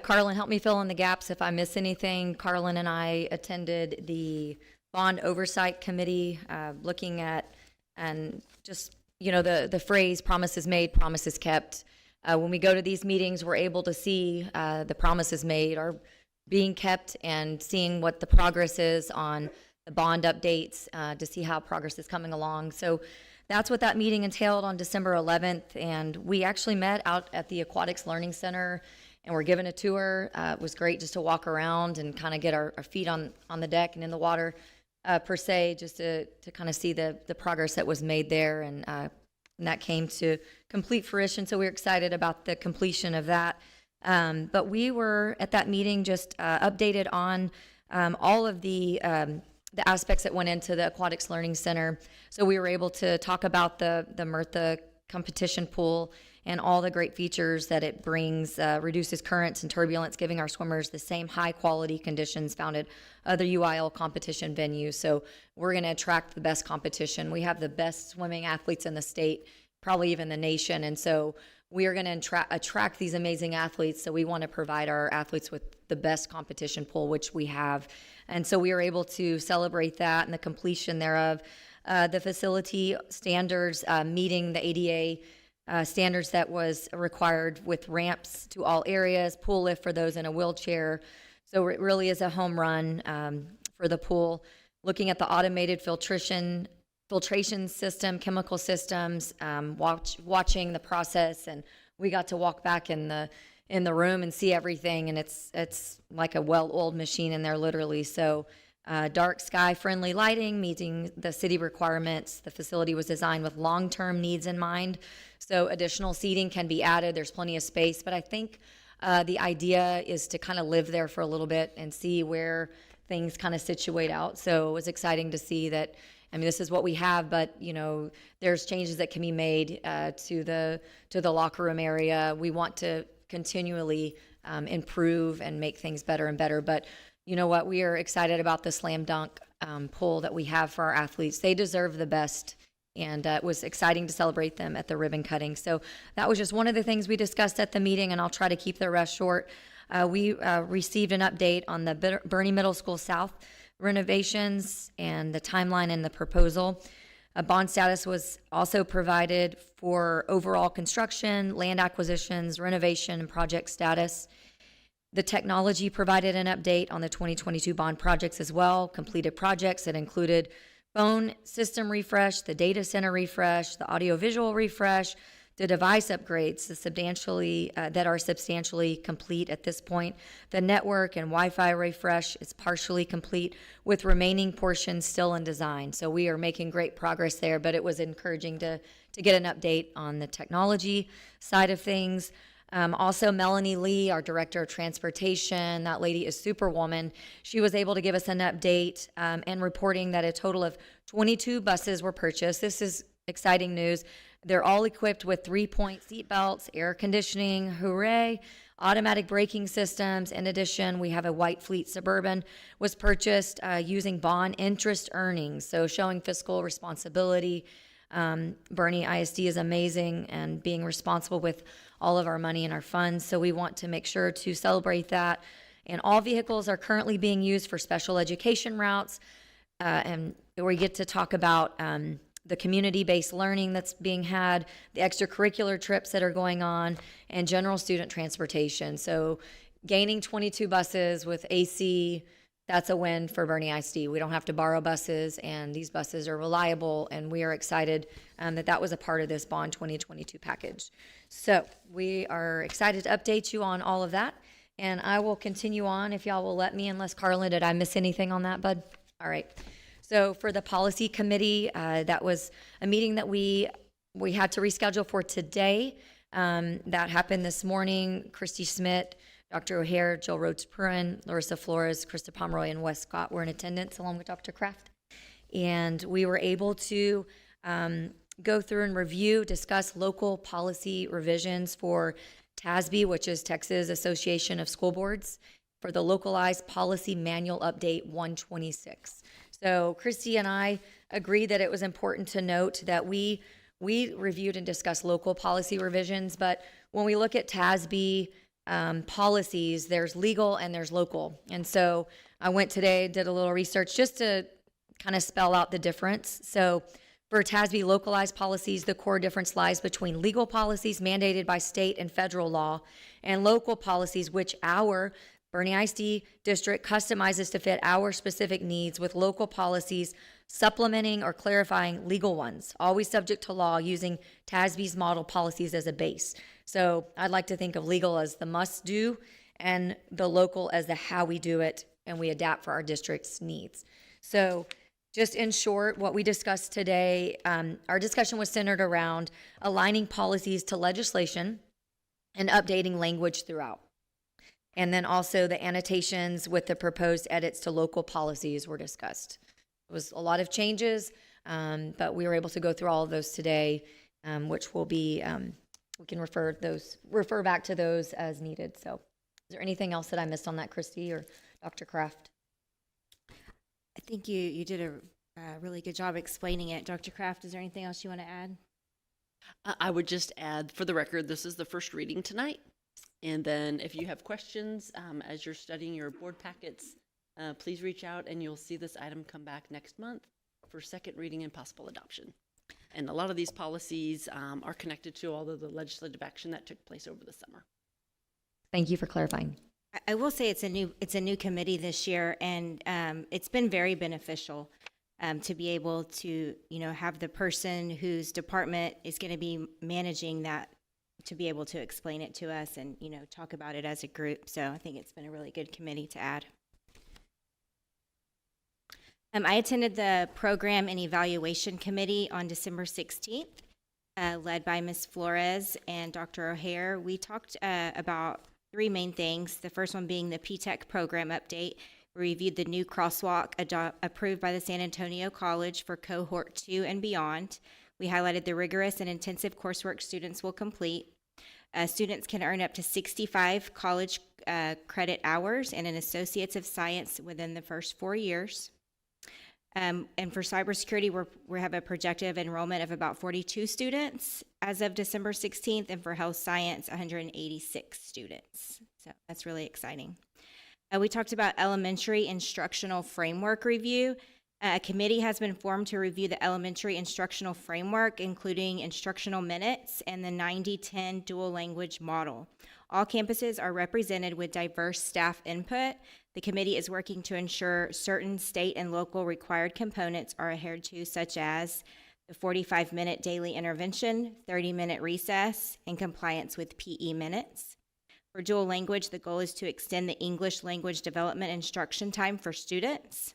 Carlin, help me fill in the gaps if I miss anything. Carlin and I attended the Bond Oversight Committee looking at, and just, the phrase promises made, promises kept. When we go to these meetings, we're able to see the promises made are being kept and seeing what the progress is on the bond updates to see how progress is coming along. So that's what that meeting entailed on December 11th. And we actually met out at the Aquatics Learning Center and we're given a tour. It was great just to walk around and kind of get our feet on the deck and in the water per se, just to kind of see the progress that was made there. And that came to complete fruition. So we were excited about the completion of that. But we were at that meeting just updated on all of the aspects that went into the Aquatics Learning Center. So we were able to talk about the MRTA competition pool and all the great features that it brings, reduces currents and turbulence, giving our swimmers the same high quality conditions found at other UIL competition venues. So we're going to attract the best competition. We have the best swimming athletes in the state, probably even the nation. And so we are going to attract these amazing athletes. So we want to provide our athletes with the best competition pool, which we have. And so we were able to celebrate that and the completion thereof. the facility standards, meeting the ADA standards that was required with ramps to all areas, pool lift for those in a wheelchair. So it really is a home run for the pool. Looking at the automated filtration system, chemical systems, watching the process, and we got to walk back in the room and see everything, and it's like a well-oiled machine in there, literally. So dark sky friendly lighting, meeting the city requirements. The facility was designed with long-term needs in mind, so additional seating can be added. There's plenty of space, but I think the idea is to kind of live there for a little bit and see where things kind of situate out. So it was exciting to see that. I mean, this is what we have, but there's changes that can be made to the locker room area. We want to continually improve and make things better and better. But you know what? We are excited about the slam dunk pool that we have for our athletes. They deserve the best, and it was exciting to celebrate them at the ribbon cutting. So that was just one of the things we discussed at the meeting, and I'll try to keep the rest short. We received an update on the Bernie Middle School South renovations and the timeline and the proposal. A bond status was also provided for overall construction, land acquisitions, renovation, and project status. The technology provided an update on the 2022 bond projects as well, completed projects that included phone system refresh, the data center refresh, the audiovisual refresh, the device upgrades that are substantially complete at this point. The network and Wi-Fi refresh is partially complete, with remaining portions still in design. So we are making great progress there, but it was encouraging to get an update on the technology side of things. Also, Melanie Lee, our Director of Transportation, that lady is Superwoman. She was able to give us an update and reporting that a total of 22 buses were purchased. This is exciting news. They're all equipped with 3-point seat belts, air conditioning, hooray, automatic braking systems. In addition, we have a white fleet Suburban was purchased using bond interest earnings, so showing fiscal responsibility. Bernie ISD is amazing and being responsible with all of our money and our funds, so we want to make sure to celebrate that. And all vehicles are currently being used for special education routes, and we get to talk about the community-based learning that's being had, the extracurricular trips that are going on, and general student transportation. So gaining 22 buses with AC, that's a win for Bernie ISD. We don't have to borrow buses, and these buses are reliable, and we are excited that was a part of this Bond 2022 package. So we are excited to update you on all of that, and I will continue on if y'all will let me, unless Carlin, did I miss anything on that, bud? All right. So for the policy committee, that was a meeting that we had to reschedule for today. That happened this morning. Christy Schmidt, Dr. O'Hare, Jill Rhodes-Purin, Larissa Flores, Krista Pomeroy, and Wes Scott were in attendance along with Dr. Kraft. And we were able to go through and review, discuss local policy revisions for TASB, which is Texas Association of School Boards, for the Localized Policy Manual Update 126. So Christy and I agreed that it was important to note that we reviewed and discussed local policy revisions, but when we look at TASB policies, there's legal and there's local. And so I went today, did a little research just to kind of spell out the difference. So for TASB localized policies, the core difference lies between legal policies mandated by state and federal law and local policies, which our Bernie ISD district customizes to fit our specific needs, with local policies supplementing or clarifying legal ones, always subject to law, using TASB's model policies as a base. So I'd like to think of legal as the must do and the local as the how we do it, and we adapt for our district's needs. So just in short, what we discussed today, our discussion was centered around aligning policies to legislation and updating language throughout. And then also the annotations with the proposed edits to local policies were discussed. It was a lot of changes, but we were able to go through all of those today, which will be, we can refer back to those as needed. So is there anything else that I missed on that, Christy or Dr. Kraft?
I think you did a really good job explaining it. Dr. Kraft, is there anything else you want to add?
I would just add, for the record, this is the first reading tonight. And then if you have questions as you're studying your board packets, please reach out and you'll see this item come back next month. for second reading and possible adoption. And a lot of these policies are connected to all of the legislative action that took place over the summer.
Thank you for clarifying.
I will say it's a new committee this year, and it's been very beneficial to be able to, have the person whose department is going to be managing that to be able to explain it to us and, talk about it as a group. So I think it's been a really good committee to add. I attended the Program and Evaluation Committee on December 16th, led by Ms. Flores and Dr. O'Hare. We talked about three main things. The first one being the P-TECH program update. We reviewed the new crosswalk approved by the San Antonio College for Cohort 2 and beyond. We highlighted the rigorous and intensive coursework students will complete. Students can earn up to 65 college credit hours and an Associates of Science within the first 4 years. And for cybersecurity, we have a projected enrollment of about 42 students as of December 16th, and for health science, 186 students. So that's really exciting. We talked about elementary instructional framework review. A committee has been formed to review the elementary instructional framework, including instructional minutes and the 90-10 dual language model. All campuses are represented with diverse staff input. The committee is working to ensure certain state and local required components are adhered to, such as the 45-minute daily intervention, 30-minute recess, and compliance with PE minutes. For dual language, the goal is to extend the English language development instruction time for students.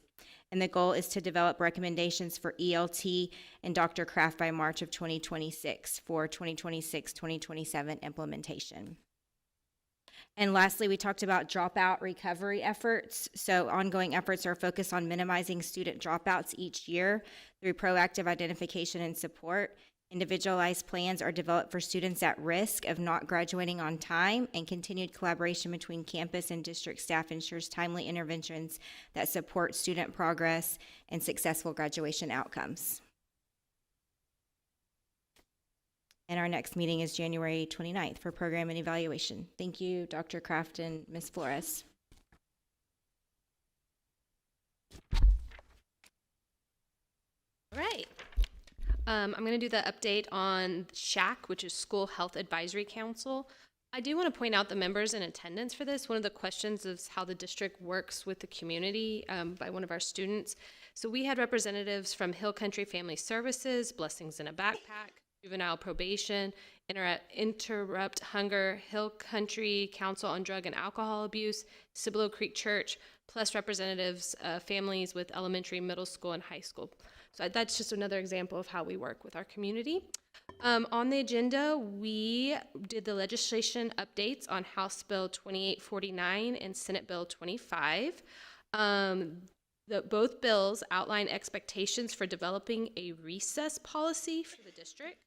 And the goal is to develop recommendations for ELT and Dr. Craft by March of 2026 for 2026-2027 implementation. And lastly, we talked about dropout recovery efforts. So ongoing efforts are focused on minimizing student dropouts each year through proactive identification and support. Individualized plans are developed for students at risk of not graduating on time, and continued collaboration between campus and district staff ensures timely interventions that support student progress and successful graduation outcomes. And our next meeting is January 29th for program and evaluation. Thank you, Dr. Craft and Ms. Flores.
All right. I'm going to do the update on SHAC, which is School Health Advisory Council. I do want to point out the members in attendance for this. One of the questions is how the district works with the community by one of our students. So we had representatives from Hill Country Family Services, Blessings in a Backpack, Juvenile Probation, Interrupt Hunger, Hill Country Council on Drug and Alcohol Abuse, Cibolo Creek Church, plus representatives, families with elementary, middle school, and high school. So that's just another example of how we work with our community. On the agenda, we did the legislation updates on House Bill 2849 and Senate Bill 25. Both bills outline expectations for developing a recess policy for the district.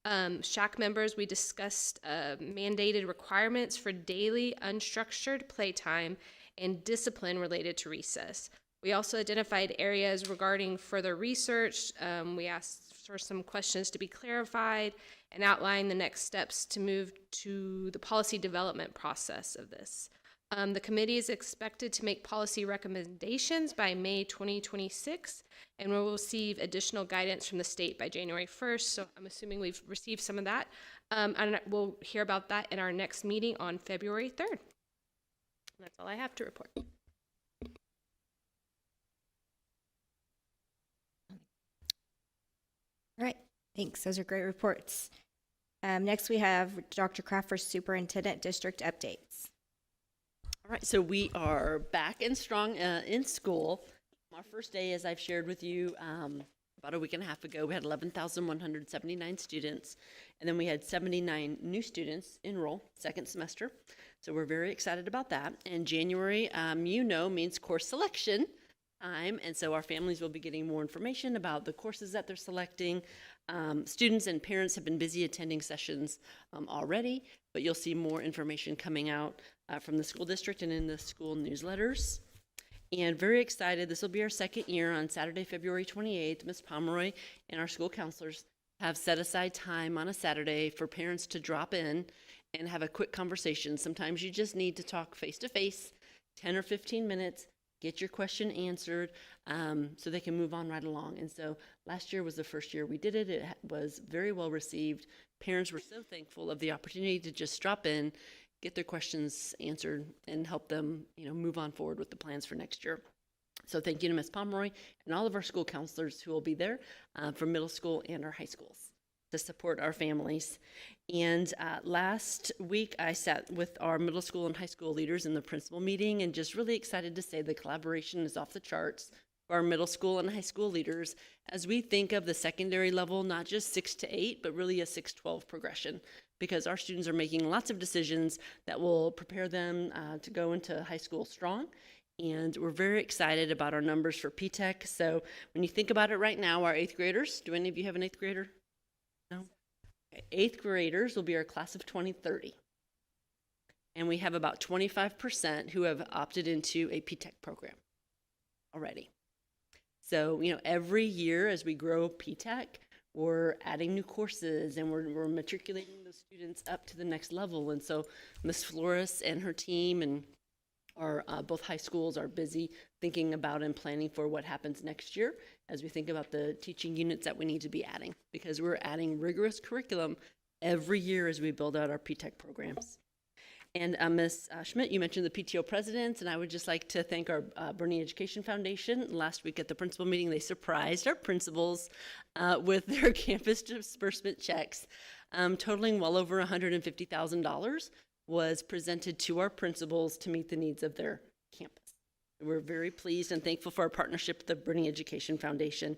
SHAC members, we discussed mandated requirements for daily unstructured playtime and discipline related to recess. We also identified areas regarding further research. We asked for some questions to be clarified and outlined the next steps to move to the policy development process of this. The committee is expected to make policy recommendations by May 2026, and we'll receive additional guidance from the state by January 1st. So I'm assuming we've received some of that. And we'll hear about that in our next meeting on February 3rd. That's all I have to report.
All right, thanks. Those are great reports. Next, we have Dr. Craft for Superintendent District Updates.
All right, so we are back and strong in school. Our first day, as I've shared with you about a week and a half ago, we had 11,179 students, and then we had 79 new students enroll second semester. So we're very excited about that. And January, means course selection time, and so our families will be getting more information about the courses that they're selecting. Students and parents have been busy attending sessions already, but you'll see more information coming out from the school district and in the school newsletters. And very excited, this will be our second year. On Saturday, February 28th, Ms. Pomeroy and our school counselors have set aside time on a Saturday for parents to drop in and have a quick conversation. Sometimes you just need to talk face to face, 10 or 15 minutes, get your question answered, so they can move on right along. And so last year was the first year we did it. It was very well received. Parents were so thankful of the opportunity to just drop in, get their questions answered, and help them, move on forward with the plans for next year. So thank you to Ms. Pomeroy and all of our school counselors who will be there for middle school and our high schools to support our families. And last week, I sat with our middle school and high school leaders in the principal meeting, and just really excited to say the collaboration is off the charts for our middle school and high school leaders as we think of the secondary level, not just 6 to 8, but really a 6-12 progression, because our students are making lots of decisions that will prepare them to go into high school strong. And we're very excited about our numbers for P-TECH. So when you think about it right now, our 8th graders, do any of you have an 8th grader? No? Okay. 8th graders will be our class of 2030. And we have about 25% who have opted into a P-TECH program already. So, every year as we grow P-TECH, we're adding new courses and we're matriculating those students up to the next level. And so Ms. Flores and her team and our both high schools are busy thinking about and planning for what happens next year as we think about the teaching units that we need to be adding, because we're adding rigorous curriculum every year as we build out our P-TECH programs. And Ms. Schmidt, you mentioned the PTO presidents, and I would just like to thank our Bernie Education Foundation. Last week at the principal meeting, they surprised our principals with their campus disbursement checks, totaling well over $150,000, was presented to our principals to meet the needs of their campus. We're very pleased and thankful for our partnership with the Bernie Education Foundation.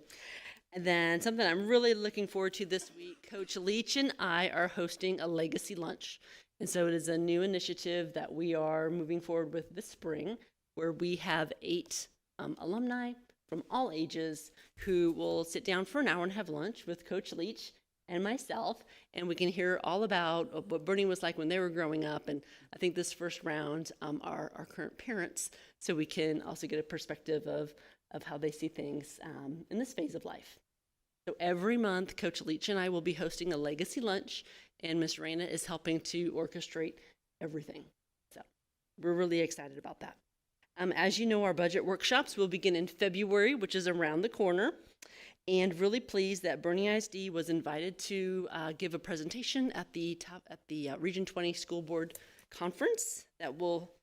And then something I'm really looking forward to this week, Coach Leach and I are hosting a legacy lunch. And so it is a new initiative that we are moving forward with this spring, where we have 8 alumni from all ages who will sit down for an hour and have lunch with Coach Leach and myself, and we can hear all about what Bernie was like when they were growing up. And I think this first round are our current parents, so we can also get a perspective of how they see things in this phase of life. So every month, Coach Leach and I will be hosting a legacy lunch, and Ms. Reyna is helping to orchestrate everything. So we're really excited about that. As you know, our budget workshops will begin in February, which is around the corner. And really pleased that Bernie ISD was invited to give a presentation at the Region 20 School Board Conference that will,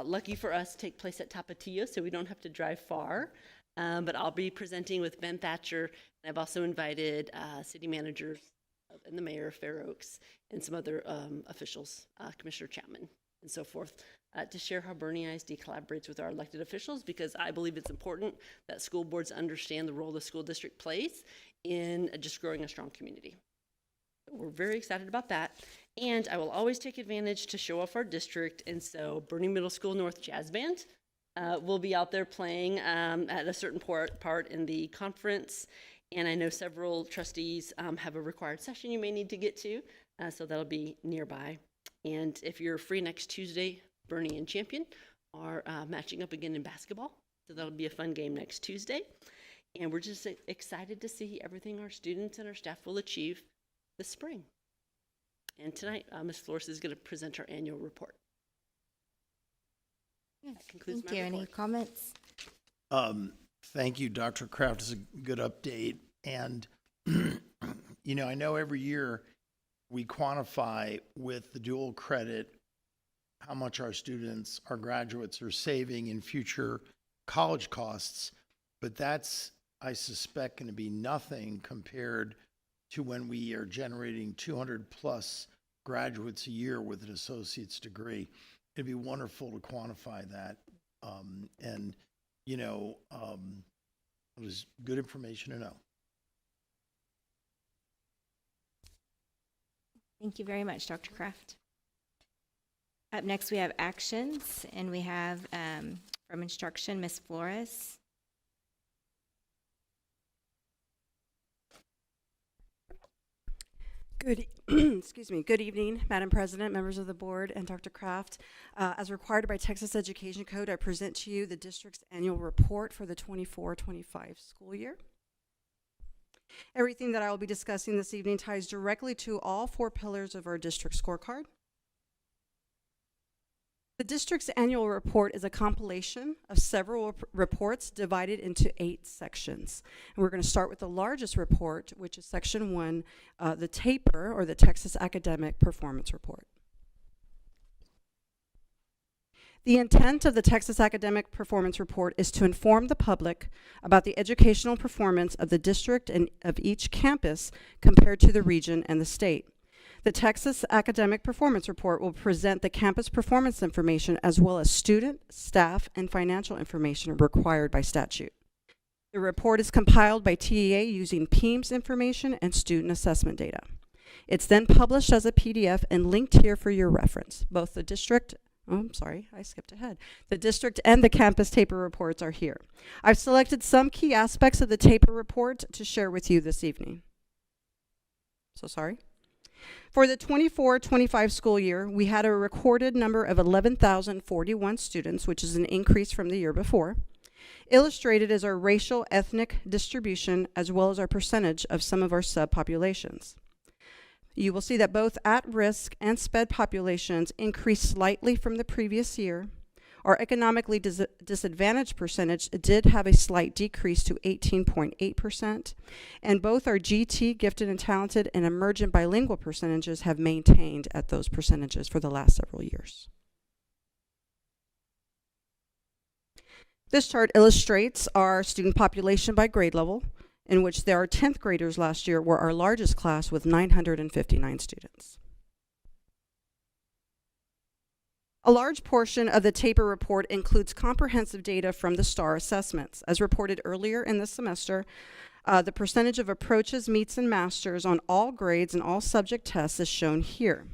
lucky for us, take place at Tapatio, so we don't have to drive far. But I'll be presenting with Ben Thatcher, and I've also invited city managers and the mayor of Fair Oaks and some other officials, Commissioner Chapman and so forth, to share how Bernie ISD collaborates with our elected officials, because I believe it's important that school boards understand the role the school district plays in just growing a strong community. We're very excited about that. And I will always take advantage to show off our district. And so Bernie Middle School North Jazz Band will be out there playing at a certain part in the conference. And I know several trustees have a required session you may need to get to, so that'll be nearby. And if you're free next Tuesday, Bernie and Champion are matching up again in basketball, so that'll be a fun game next Tuesday. And we're just excited to see everything our students and our staff will achieve this spring. And tonight, Ms. Flores is going to present our annual report. That concludes
Thank
my
you.
report.
Any comments?
Thank you, Dr. Kraft. It's a good update. And, I know every year we quantify with the dual credit how much our students, our graduates, are saving in future college costs. But that's, I suspect, going to be nothing compared to when we are generating 200 plus graduates a year with an associate's degree. It'd be wonderful to quantify that. It was good information to know.
Thank you very much, Dr. Kraft. Up next, we have actions, and we have from instruction, Ms. Flores.
Excuse me. Good evening, Madam President, members of the board, and Dr. Kraft. As required by Texas Education Code, I present to you the district's annual report for the 24-25 school year. Everything that I will be discussing this evening ties directly to all 4 pillars of our district scorecard. The district's annual report is a compilation of several reports divided into 8 sections. And we're going to start with the largest report, which is section 1, the TAPER, or the Texas Academic Performance Report. The intent of the Texas Academic Performance Report is to inform the public about the educational performance of the district and of each campus compared to the region and the state. The Texas Academic Performance Report will present the campus performance information as well as student, staff, and financial information required by statute. The report is compiled by TEA using PEIMS information and student assessment data. It's then published as a PDF and linked here for your reference. Both the district, I skipped ahead. The district and the campus TAPER reports are here. I've selected some key aspects of the TAPER report to share with you this evening. For the 24-25 school year, we had a recorded number of 11,041 students, which is an increase from the year before. Illustrated is our racial ethnic distribution as well as our percentage of some of our subpopulations. You will see that both at-risk and SPED populations increased slightly from the previous year. Our economically disadvantaged percentage did have a slight decrease to 18.8%, and both our GT, gifted and talented, and emergent bilingual percentages have maintained at those percentages for the last several years. This chart illustrates our student population by grade level, in which our 10th graders last year were our largest class with 959 students. A large portion of the TAPER report includes comprehensive data from the STAR assessments. As reported earlier in the semester, the percentage of approaches, meets, and masters on all grades and all subject tests is shown here.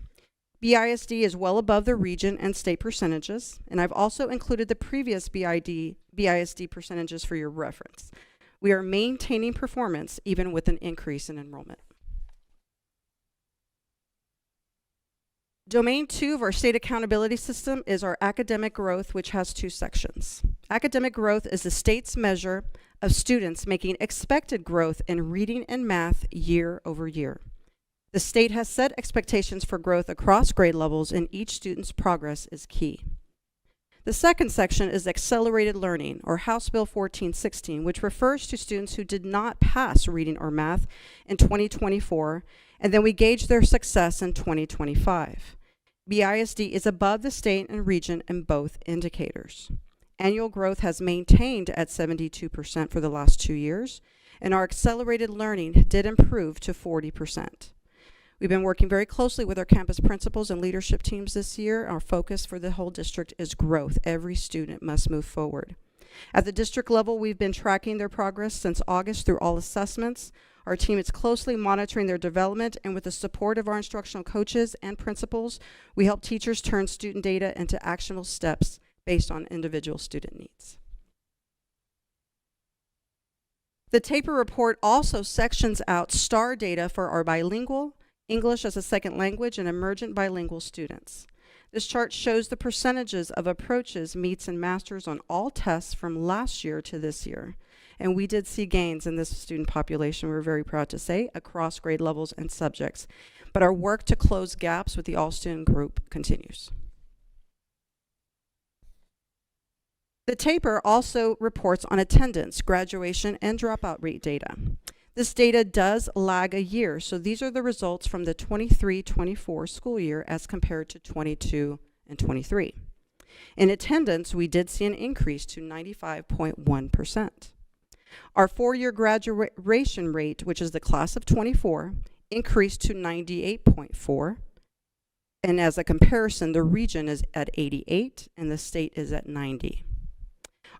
BISD is well above the region and state percentages, and I've also included the previous BISD percentages for your reference. We are maintaining performance even with an increase in enrollment. Domain 2 of our state accountability system is our academic growth, which has 2 sections. Academic growth is the state's measure of students making expected growth in reading and math year over year. The state has set expectations for growth across grade levels, and each student's progress is key. The second section is accelerated learning, or House Bill 1416, which refers to students who did not pass reading or math in 2024, and then we gauge their success in 2025. BISD is above the state and region in both indicators. Annual growth has maintained at 72% for the last 2 years, and our accelerated learning did improve to 40%. We've been working very closely with our campus principals and leadership teams this year. Our focus for the whole district is growth. Every student must move forward. At the district level, we've been tracking their progress since August through all assessments. Our team is closely monitoring their development, and with the support of our instructional coaches and principals, we help teachers turn student data into actionable steps based on individual student needs. The TAPER report also sections out STAR data for our bilingual, English as a second language, and emergent bilingual students. This chart shows the percentages of approaches, meets, and masters on all tests from last year to this year. And we did see gains in this student population, we're very proud to say, across grade levels and subjects. But our work to close gaps with the all-student group continues. The TAPER also reports on attendance, graduation, and dropout rate data. This data does lag a year, so these are the results from the 23-24 school year as compared to 22 and 23. In attendance, we did see an increase to 95.1%. Our 4-year graduation rate, which is the class of 24, increased to 98.4. And as a comparison, the region is at 88 and the state is at 90.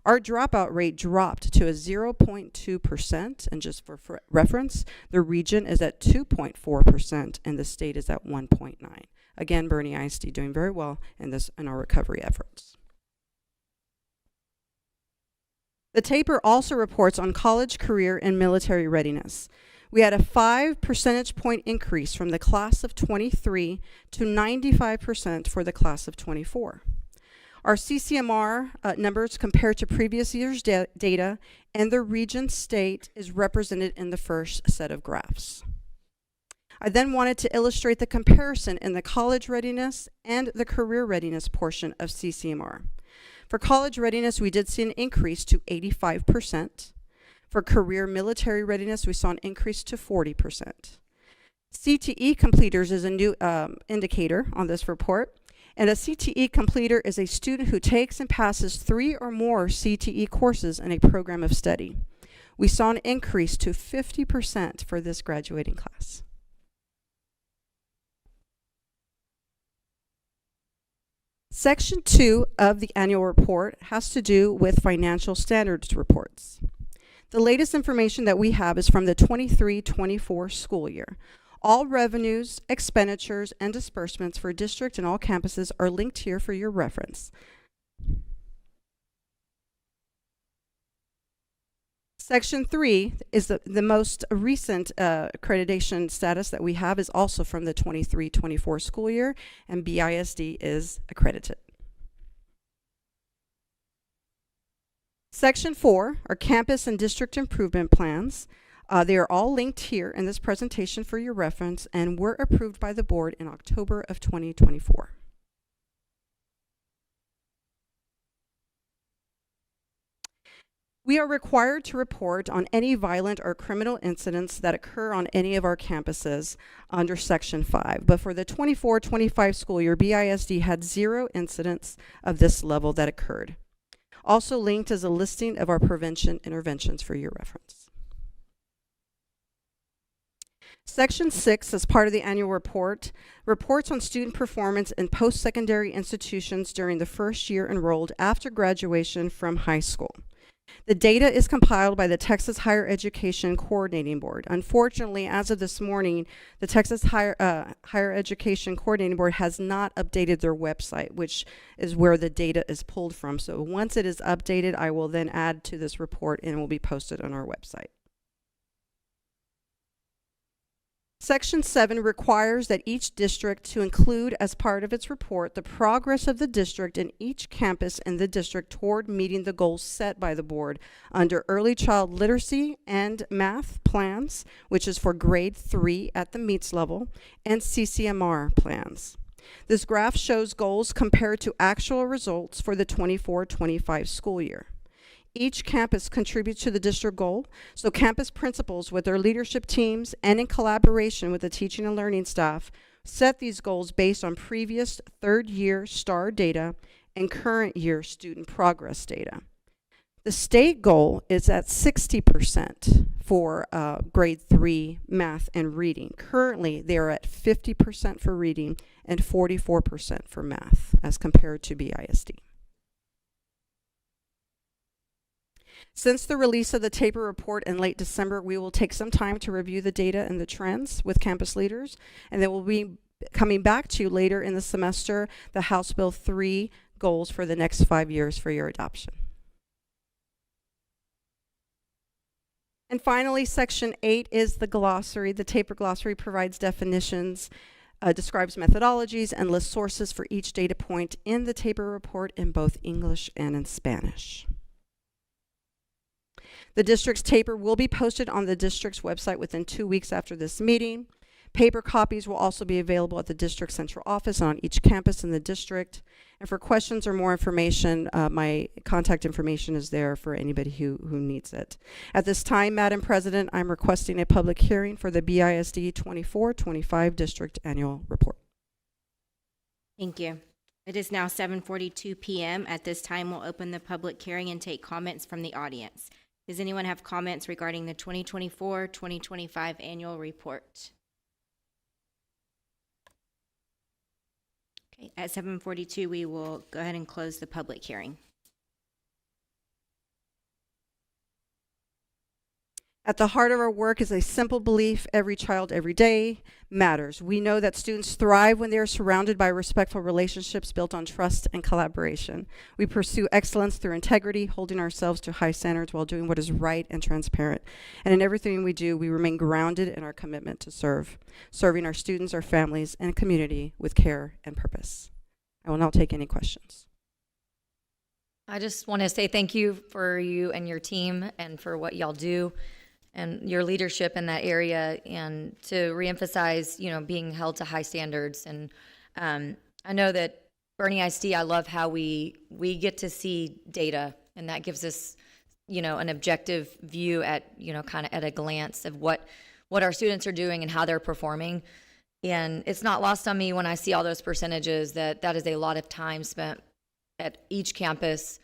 Our dropout rate dropped to a 0.2%, and just for reference, the region is at 2.4% and the state is at 1.9. Again, Bernie ISD doing very well in our recovery efforts. The TAPER also reports on college, career, and military readiness. We had a 5 percentage point increase from the class of 23 to 95% for the class of 24. Our CCMR numbers compared to previous year's data, and the region state is represented in the first set of graphs. I then wanted to illustrate the comparison in the college readiness and the career readiness portion of CCMR. For college readiness, we did see an increase to 85%. For career military readiness, we saw an increase to 40%. CTE completers is a new indicator on this report. And a CTE completer is a student who takes and passes 3 or more CTE courses in a program of study. We saw an increase to 50% for this graduating class. Section 2 of the annual report has to do with financial standards reports. The latest information that we have is from the 23-24 school year. All revenues, expenditures, and disbursements for district and all campuses are linked here for your reference. Section 3 is the most recent accreditation status that we have is also from the 23-24 school year, and BISD is accredited. Section 4 are campus and district improvement plans. They are all linked here in this presentation for your reference and were approved by the board in October of 2024. We are required to report on any violent or criminal incidents that occur on any of our campuses under Section 5. But for the 24-25 school year, BISD had 0 incidents of this level that occurred. Also linked is a listing of our prevention interventions for your reference. Section 6, as part of the annual report, reports on student performance in post-secondary institutions during the first year enrolled after graduation from high school. The data is compiled by the Texas Higher Education Coordinating Board. Unfortunately, as of this morning, the Texas Higher Education Coordinating Board has not updated their website, which is where the data is pulled from. So once it is updated, I will then add to this report and it will be posted on our website. Section 7 requires that each district to include as part of its report the progress of the district and each campus in the district toward meeting the goals set by the board under early child literacy and math plans, which is for grade 3 at the MEETS level, and CCMR plans. This graph shows goals compared to actual results for the 24-25 school year. Each campus contributes to the district goal, so campus principals with their leadership teams and in collaboration with the teaching and learning staff set these goals based on previous third-year STAR data and current year student progress data. The state goal is at 60% for grade 3 math and reading. Currently, they are at 50% for reading and 44% for math as compared to BISD. Since the release of the TAPER report in late December, we will take some time to review the data and the trends with campus leaders, and then we'll be coming back to you later in the semester the House Bill 3 goals for the next 5 years for your adoption. And finally, Section 8 is the glossary. The TAPER glossary provides definitions, describes methodologies, and lists sources for each data point in the TAPER report in both English and in Spanish. The district's TAPER will be posted on the district's website within 2 weeks after this meeting. Paper copies will also be available at the district central office and on each campus in the district. And for questions or more information, my contact information is there for anybody who needs it. At this time, Madam President, I'm requesting a public hearing for the BISD 24-25 District Annual Report.
Thank you. It is now 7:42 p.m. At this time, we'll open the public hearing and take comments from the audience. Does anyone have comments regarding the 2024-2025 annual report? Okay, at 7:42, we will go ahead and close the public hearing.
At the heart of our work is a simple belief: every child, every day matters. We know that students thrive when they are surrounded by respectful relationships built on trust and collaboration. We pursue excellence through integrity, holding ourselves to high standards while doing what is right and transparent. And in everything we do, we remain grounded in our commitment to serving our students, our families, and community with care and purpose. I will now take any questions.
I just want to say thank you for you and your team and for what y'all do. your leadership in that area, and to reemphasize, being held to high standards. And I know that Bernie ISD, I love how we get to see data, and that gives us, an objective view at, kind of at a glance of what our students are doing and how they're performing. And it's not lost on me when I see all those percentages that is a lot of time spent at each campus,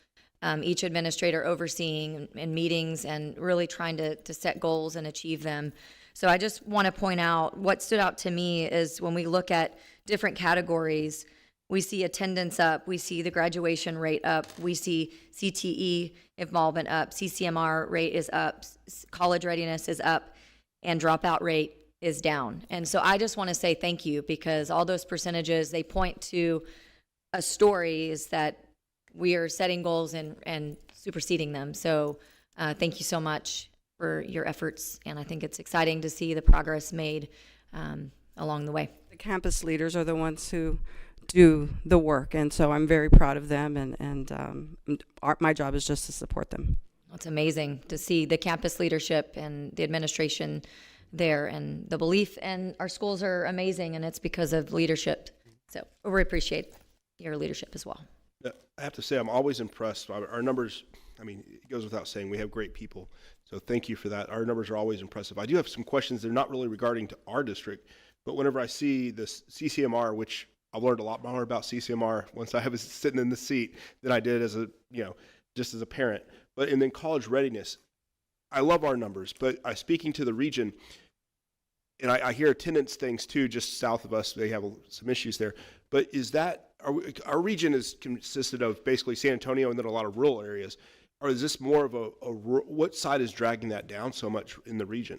each administrator overseeing in meetings and really trying to set goals and achieve them. So I just want to point out what stood out to me is when we look at different categories, we see attendance up, we see the graduation rate up, we see CTE involvement up, CCMR rate is up, college readiness is up, and dropout rate is down. And so I just want to say thank you, because all those percentages, they point to a story is that we are setting goals and superseding them. So thank you so much for your efforts, and I think it's exciting to see the progress made along the way.
The campus leaders are the ones who do the work, and so I'm very proud of them, and my job is just to support them.
It's amazing to see the campus leadership and the administration there, and the belief in our schools are amazing, and it's because of leadership. So we appreciate your leadership as well.
I have to say, I'm always impressed. Our numbers, I mean, it goes without saying, we have great people. So thank you for that. Our numbers are always impressive. I do have some questions. They're not really regarding to our district, but whenever I see this CCMR, which I've learned a lot more about CCMR once I was sitting in the seat than I did as a, just as a parent. And then college readiness, I love our numbers, but speaking to the region, and I hear attendance things too, just south of us, they have some issues there. But is that, our region is consisted of basically San Antonio and then a lot of rural areas. Or is this more of what side is dragging that down so much in the region?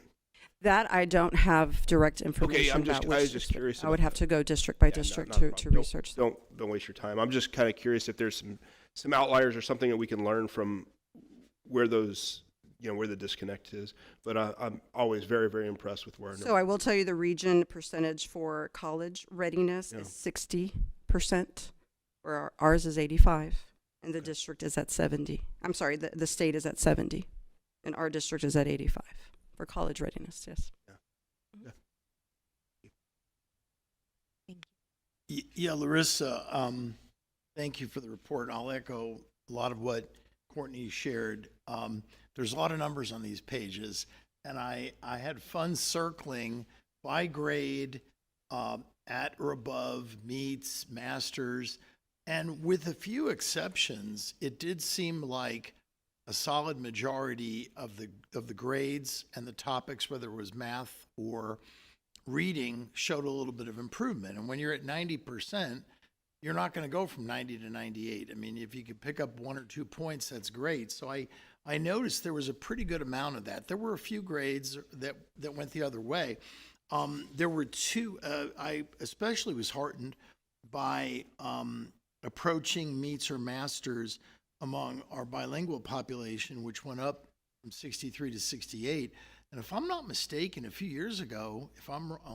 That I don't have direct information about.
I was just curious.
I would have to go district by district to research.
Don't waste your time. I'm just kind of curious if there's some outliers or something that we can learn from where those, where the disconnect is. But I'm always very, very impressed with where.
So I will tell you the region percentage for college readiness is 60%, where ours is 85, and the district is at 70. I'm sorry, the state is at 70, and our district is at 85 for college readiness. Yes.
Yeah, Larissa, thank you for the report. I'll echo a lot of what Courtney shared. There's a lot of numbers on these pages, and I had fun circling by grade, at or above, meets, masters, and with a few exceptions, it did seem like a solid majority of the grades and the topics, whether it was math or reading, showed a little bit of improvement. And when you're at 90%, you're not going to go from 90 to 98. I mean, if you could pick up 1 or 2 points, that's great. So I noticed there was a pretty good amount of that. There were a few grades that went the other way. There were two, I especially was heartened by approaching meets or masters among our bilingual population, which went up from 63 to 68. And if I'm not mistaken, a few years ago,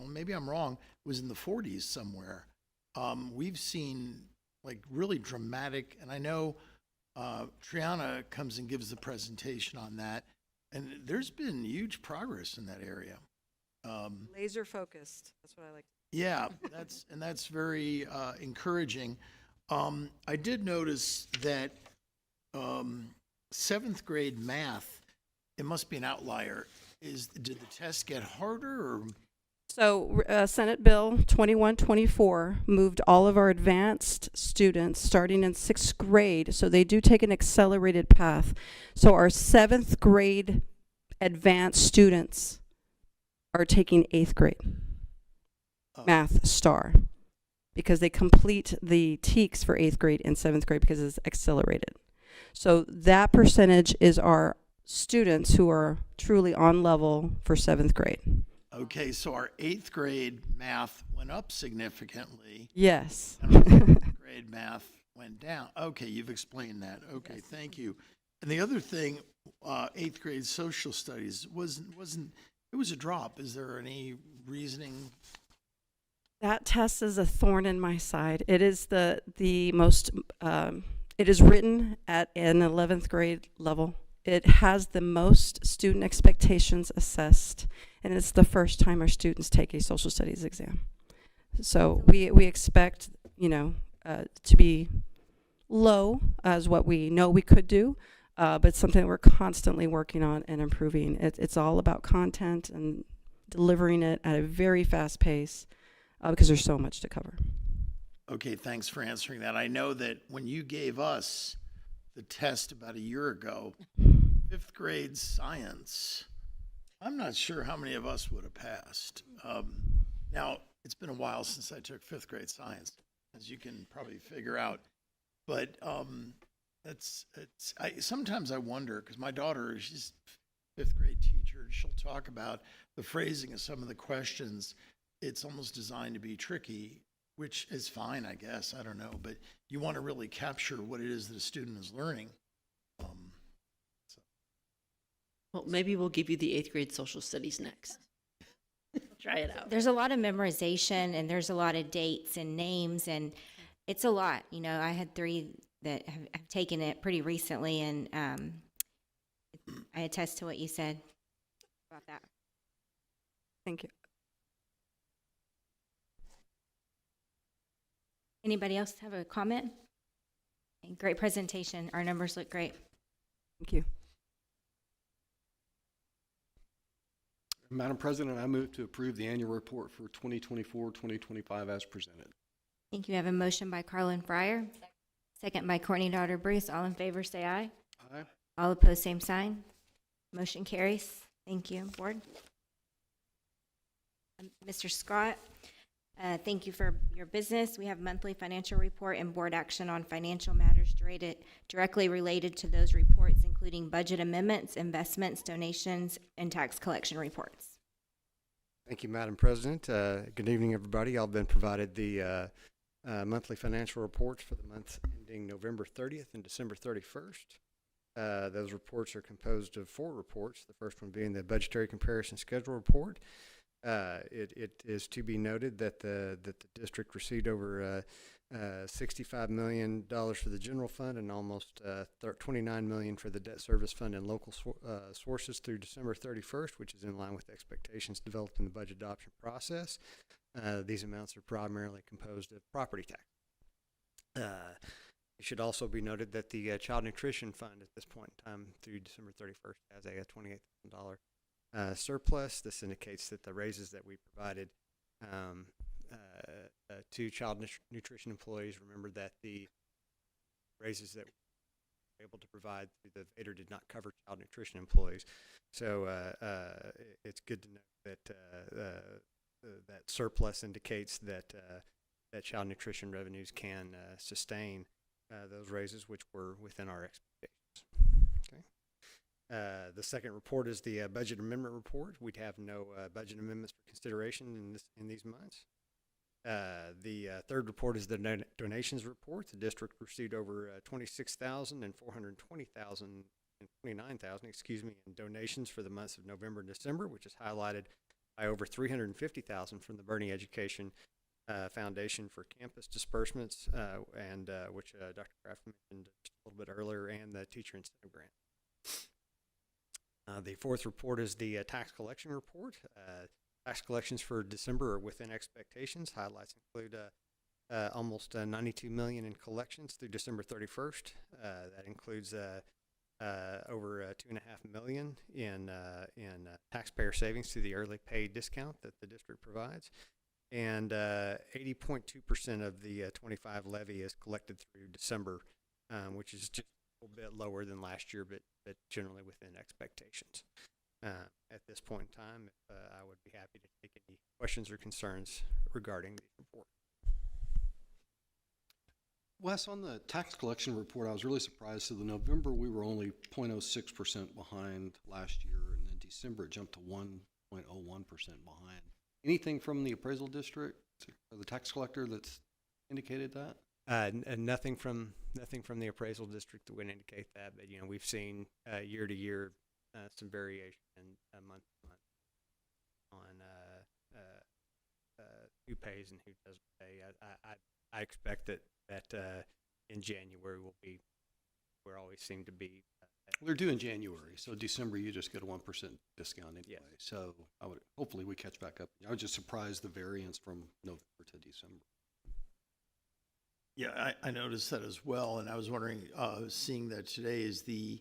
maybe I'm wrong, it was in the 40s somewhere. We've seen like really dramatic, and I know Triana comes and gives the presentation on that, and there's been huge progress in that area.
Laser focused. That's what I like.
Yeah, that's very encouraging. I did notice that 7th grade math, it must be an outlier. Did the test get harder? Or?
So Senate Bill 2124 moved all of our advanced students starting in 6th grade, so they do take an accelerated path. So our 7th grade advanced students are taking 8th grade math star, because they complete the TEKS for 8th grade and 7th grade because it's accelerated. So that percentage is our students who are truly on level for 7th grade.
Okay, so our 8th grade math went up significantly.
Yes.
And our 7th grade math went down. Okay, you've explained that. Okay, yes. Thank you. And the other thing, 8th grade social studies it was a drop. Is there any reasoning?
That test is a thorn in my side. It is the most, it is written at an 11th grade level. It has the most student expectations assessed, and it's the first time our students take a social studies exam. So we expect, to be low as what we know we could do, but something that we're constantly working on and improving. It's all about content and delivering it at a very fast pace because there's so much to cover.
Okay, thanks for answering that. I know that when you gave us the test about a year ago, 5th grade science, I'm not sure how many of us would have passed. Now, it's been a while since I took 5th grade science, as you can probably figure out. But sometimes I wonder, because my daughter, she's a 5th grade teacher, she'll talk about the phrasing of some of the questions. It's almost designed to be tricky, which is fine, I guess. I don't know. But you want to really capture what it is that a student is learning.
Well, maybe we'll give you the 8th grade social studies next. Try it out.
There's a lot of memorization, and there's a lot of dates and names, and it's a lot. I had 3 that have taken it pretty recently, and I attest to what you said about that.
Thank you.
Anybody else have a comment? Great presentation. Our numbers look great.
Thank you.
Madam President, I move to approve the annual report for 2024-2025 as presented.
Thank you. I have a motion by Carlin Fryer, second by Courtney Daughter Bruce. All in favor, say aye.
Aye.
All opposed, same sign. Motion carries. Thank you, Board. Mr. Scott, thank you for your business. We have monthly financial report and board action on financial matters directly related to those reports, including budget amendments, investments, donations, and tax collection reports.
Thank you, Madam President. Good evening, everybody. I've been provided the monthly financial reports for the month ending November 30th and December 31st. Those reports are composed of 4 reports, the first one being the budgetary comparison schedule report. It is to be noted that the district received over $65 million for the general fund and almost $29 million for the debt service fund and local sources through December 31st, which is in line with expectations developed in the budget adoption process. These amounts are primarily composed of property tax. It should also be noted that the Child Nutrition Fund at this point in time through December 31st has a $28,000 surplus. This indicates that the raises that we provided to child nutrition employees, remember that the raises that we were able to provide through the VADER did not cover child nutrition employees. So it's good to know that that surplus indicates that that child nutrition revenues can sustain those raises, which were within our expectations. Okay. The second report is the budget amendment report. We'd have no budget amendments for consideration in these months. The third report is the donations report. The district received over $26,000 and $420,000 and $29,000, in donations for the months of November and December, which is highlighted by over $350,000 from the Bernie Education Foundation for campus disbursements, and which Dr. Kraft mentioned just a little bit earlier, and the teacher incentive grant. The fourth report is the tax collection report. Tax collections for December are within expectations. Highlights include almost $92 million in collections through December 31st. That includes over $2.5 million in taxpayer savings through the early pay discount that the district provides. And 80.2% of the 25 levy is collected through December, which is just a little bit lower than last year, but generally within expectations. At this point in time, I would be happy to take any questions or concerns regarding the report.
Wes, on the tax collection report, I was really surprised. So the November, we were only 0.06% behind last year, and then December it jumped to 1.01% behind. Anything from the appraisal district or the tax collector that's indicated that?
Nothing from the appraisal district that would indicate that, but we've seen year to year some variation month to month on who pays and who doesn't pay. I expect that in January we always seem to be.
They're due in January, so December you just get a 1% discount anyway. So hopefully we catch back up. I was just surprised the variance from November to December.
Yeah, I noticed that as well, and I was wondering, seeing that today is the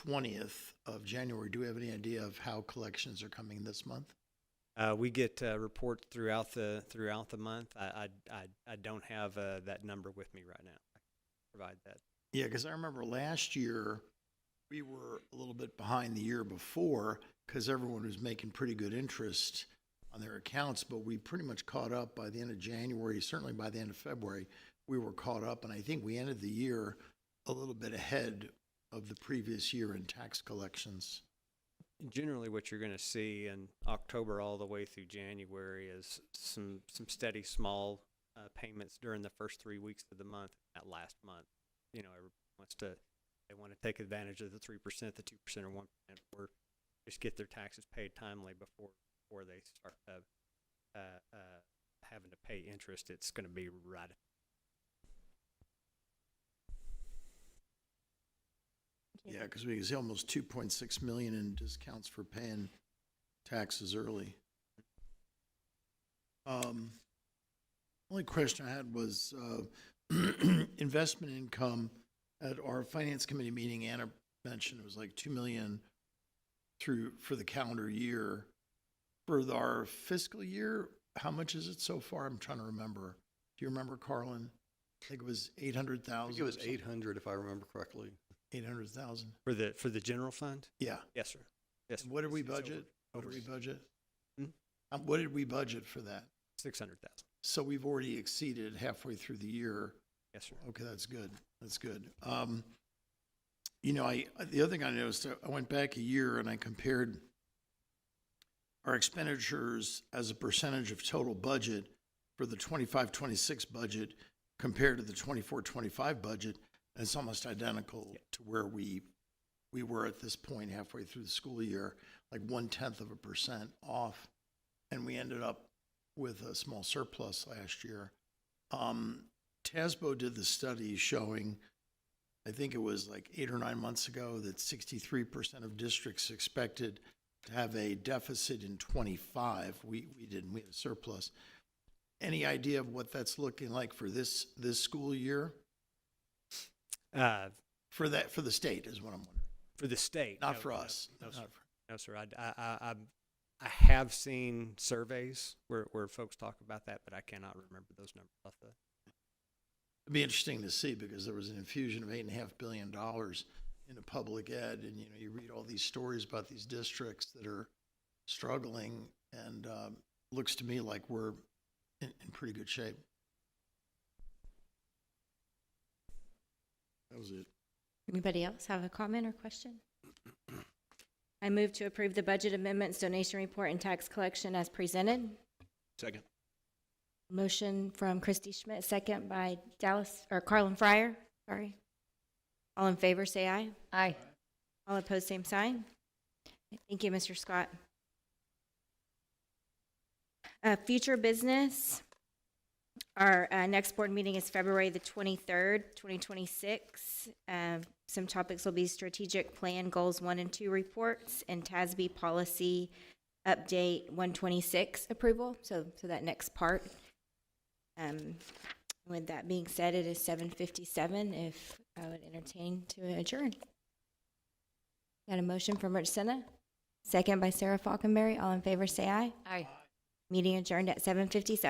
20th of January, do we have any idea of how collections are coming this month?
We get reports throughout the month. I don't have that number with me right now. I can provide that.
Yeah, because I remember last year, we were a little bit behind the year before because everyone was making pretty good interest on their accounts, but we pretty much caught up by the end of January, certainly by the end of February, we were caught up, and I think we ended the year a little bit ahead of the previous year in tax collections.
Generally, what you're going to see in October all the way through January is some steady small payments during the first 3 weeks of the month. That last month, everyone they want to take advantage of the 3%, the 2%, or 1%, or just get their taxes paid timely before they start having to pay interest. It's going to be right.
Yeah, because we see almost 2.6 million in discounts for paying taxes early. Only question I had was investment income. At our finance committee meeting, Anna mentioned it was like 2 million for the calendar year. For our fiscal year, how much is it so far? I'm trying to remember. Do you remember, Carlin? I think it was 800,000.
I think it was 800 if I remember correctly.
800,000
for the general fund.
Yeah.
Yes, sir. Yes.
And what did we budget? What did we budget? What did we budget for that?
600,000.
So we've already exceeded halfway through the year.
Yes, sir.
Okay, that's good. That's good. The other thing I noticed, I went back a year and I compared our expenditures as a percentage of total budget for the 25-26 budget compared to the 24-25 budget. And it's almost identical to where we were at this point halfway through the school year, like 0.1% off. And we ended up with a small surplus last year. TASBO did the study showing, I think it was like 8 or 9 months ago, that 63% of districts expected to have a deficit in 25. We didn't. We had a surplus. Any idea of what that's looking like for this school year? For the state is what I'm wondering.
For the state,
not for us.
No, sir. I have seen surveys where folks talk about that, but I cannot remember those numbers off the.
It'd be interesting to see because there was an infusion of $8.5 billion into public ed, and you read all these stories about these districts that are struggling, and looks to me like we're in pretty good shape. That was it.
Anybody else have a comment or question? I move to approve the budget amendments, donation report, and tax collection as presented.
Second.
Motion from Christy Schmidt, second by Carlin Fryer. Sorry. All in favor, say aye.
Aye.
All opposed, same sign. Thank you, Mr. Scott. Future business. Our next board meeting is February the 23rd, 2026. Some topics will be strategic plan goals 1 and 2 reports and TASB policy update 126 approval. So that next part. With that being said, it is 7:57. If I would entertain to adjourn. Got a motion from Rich Senna, second by Sarah Falkenberry. All in favor, say aye.
Aye.
Meeting adjourned at 7:57.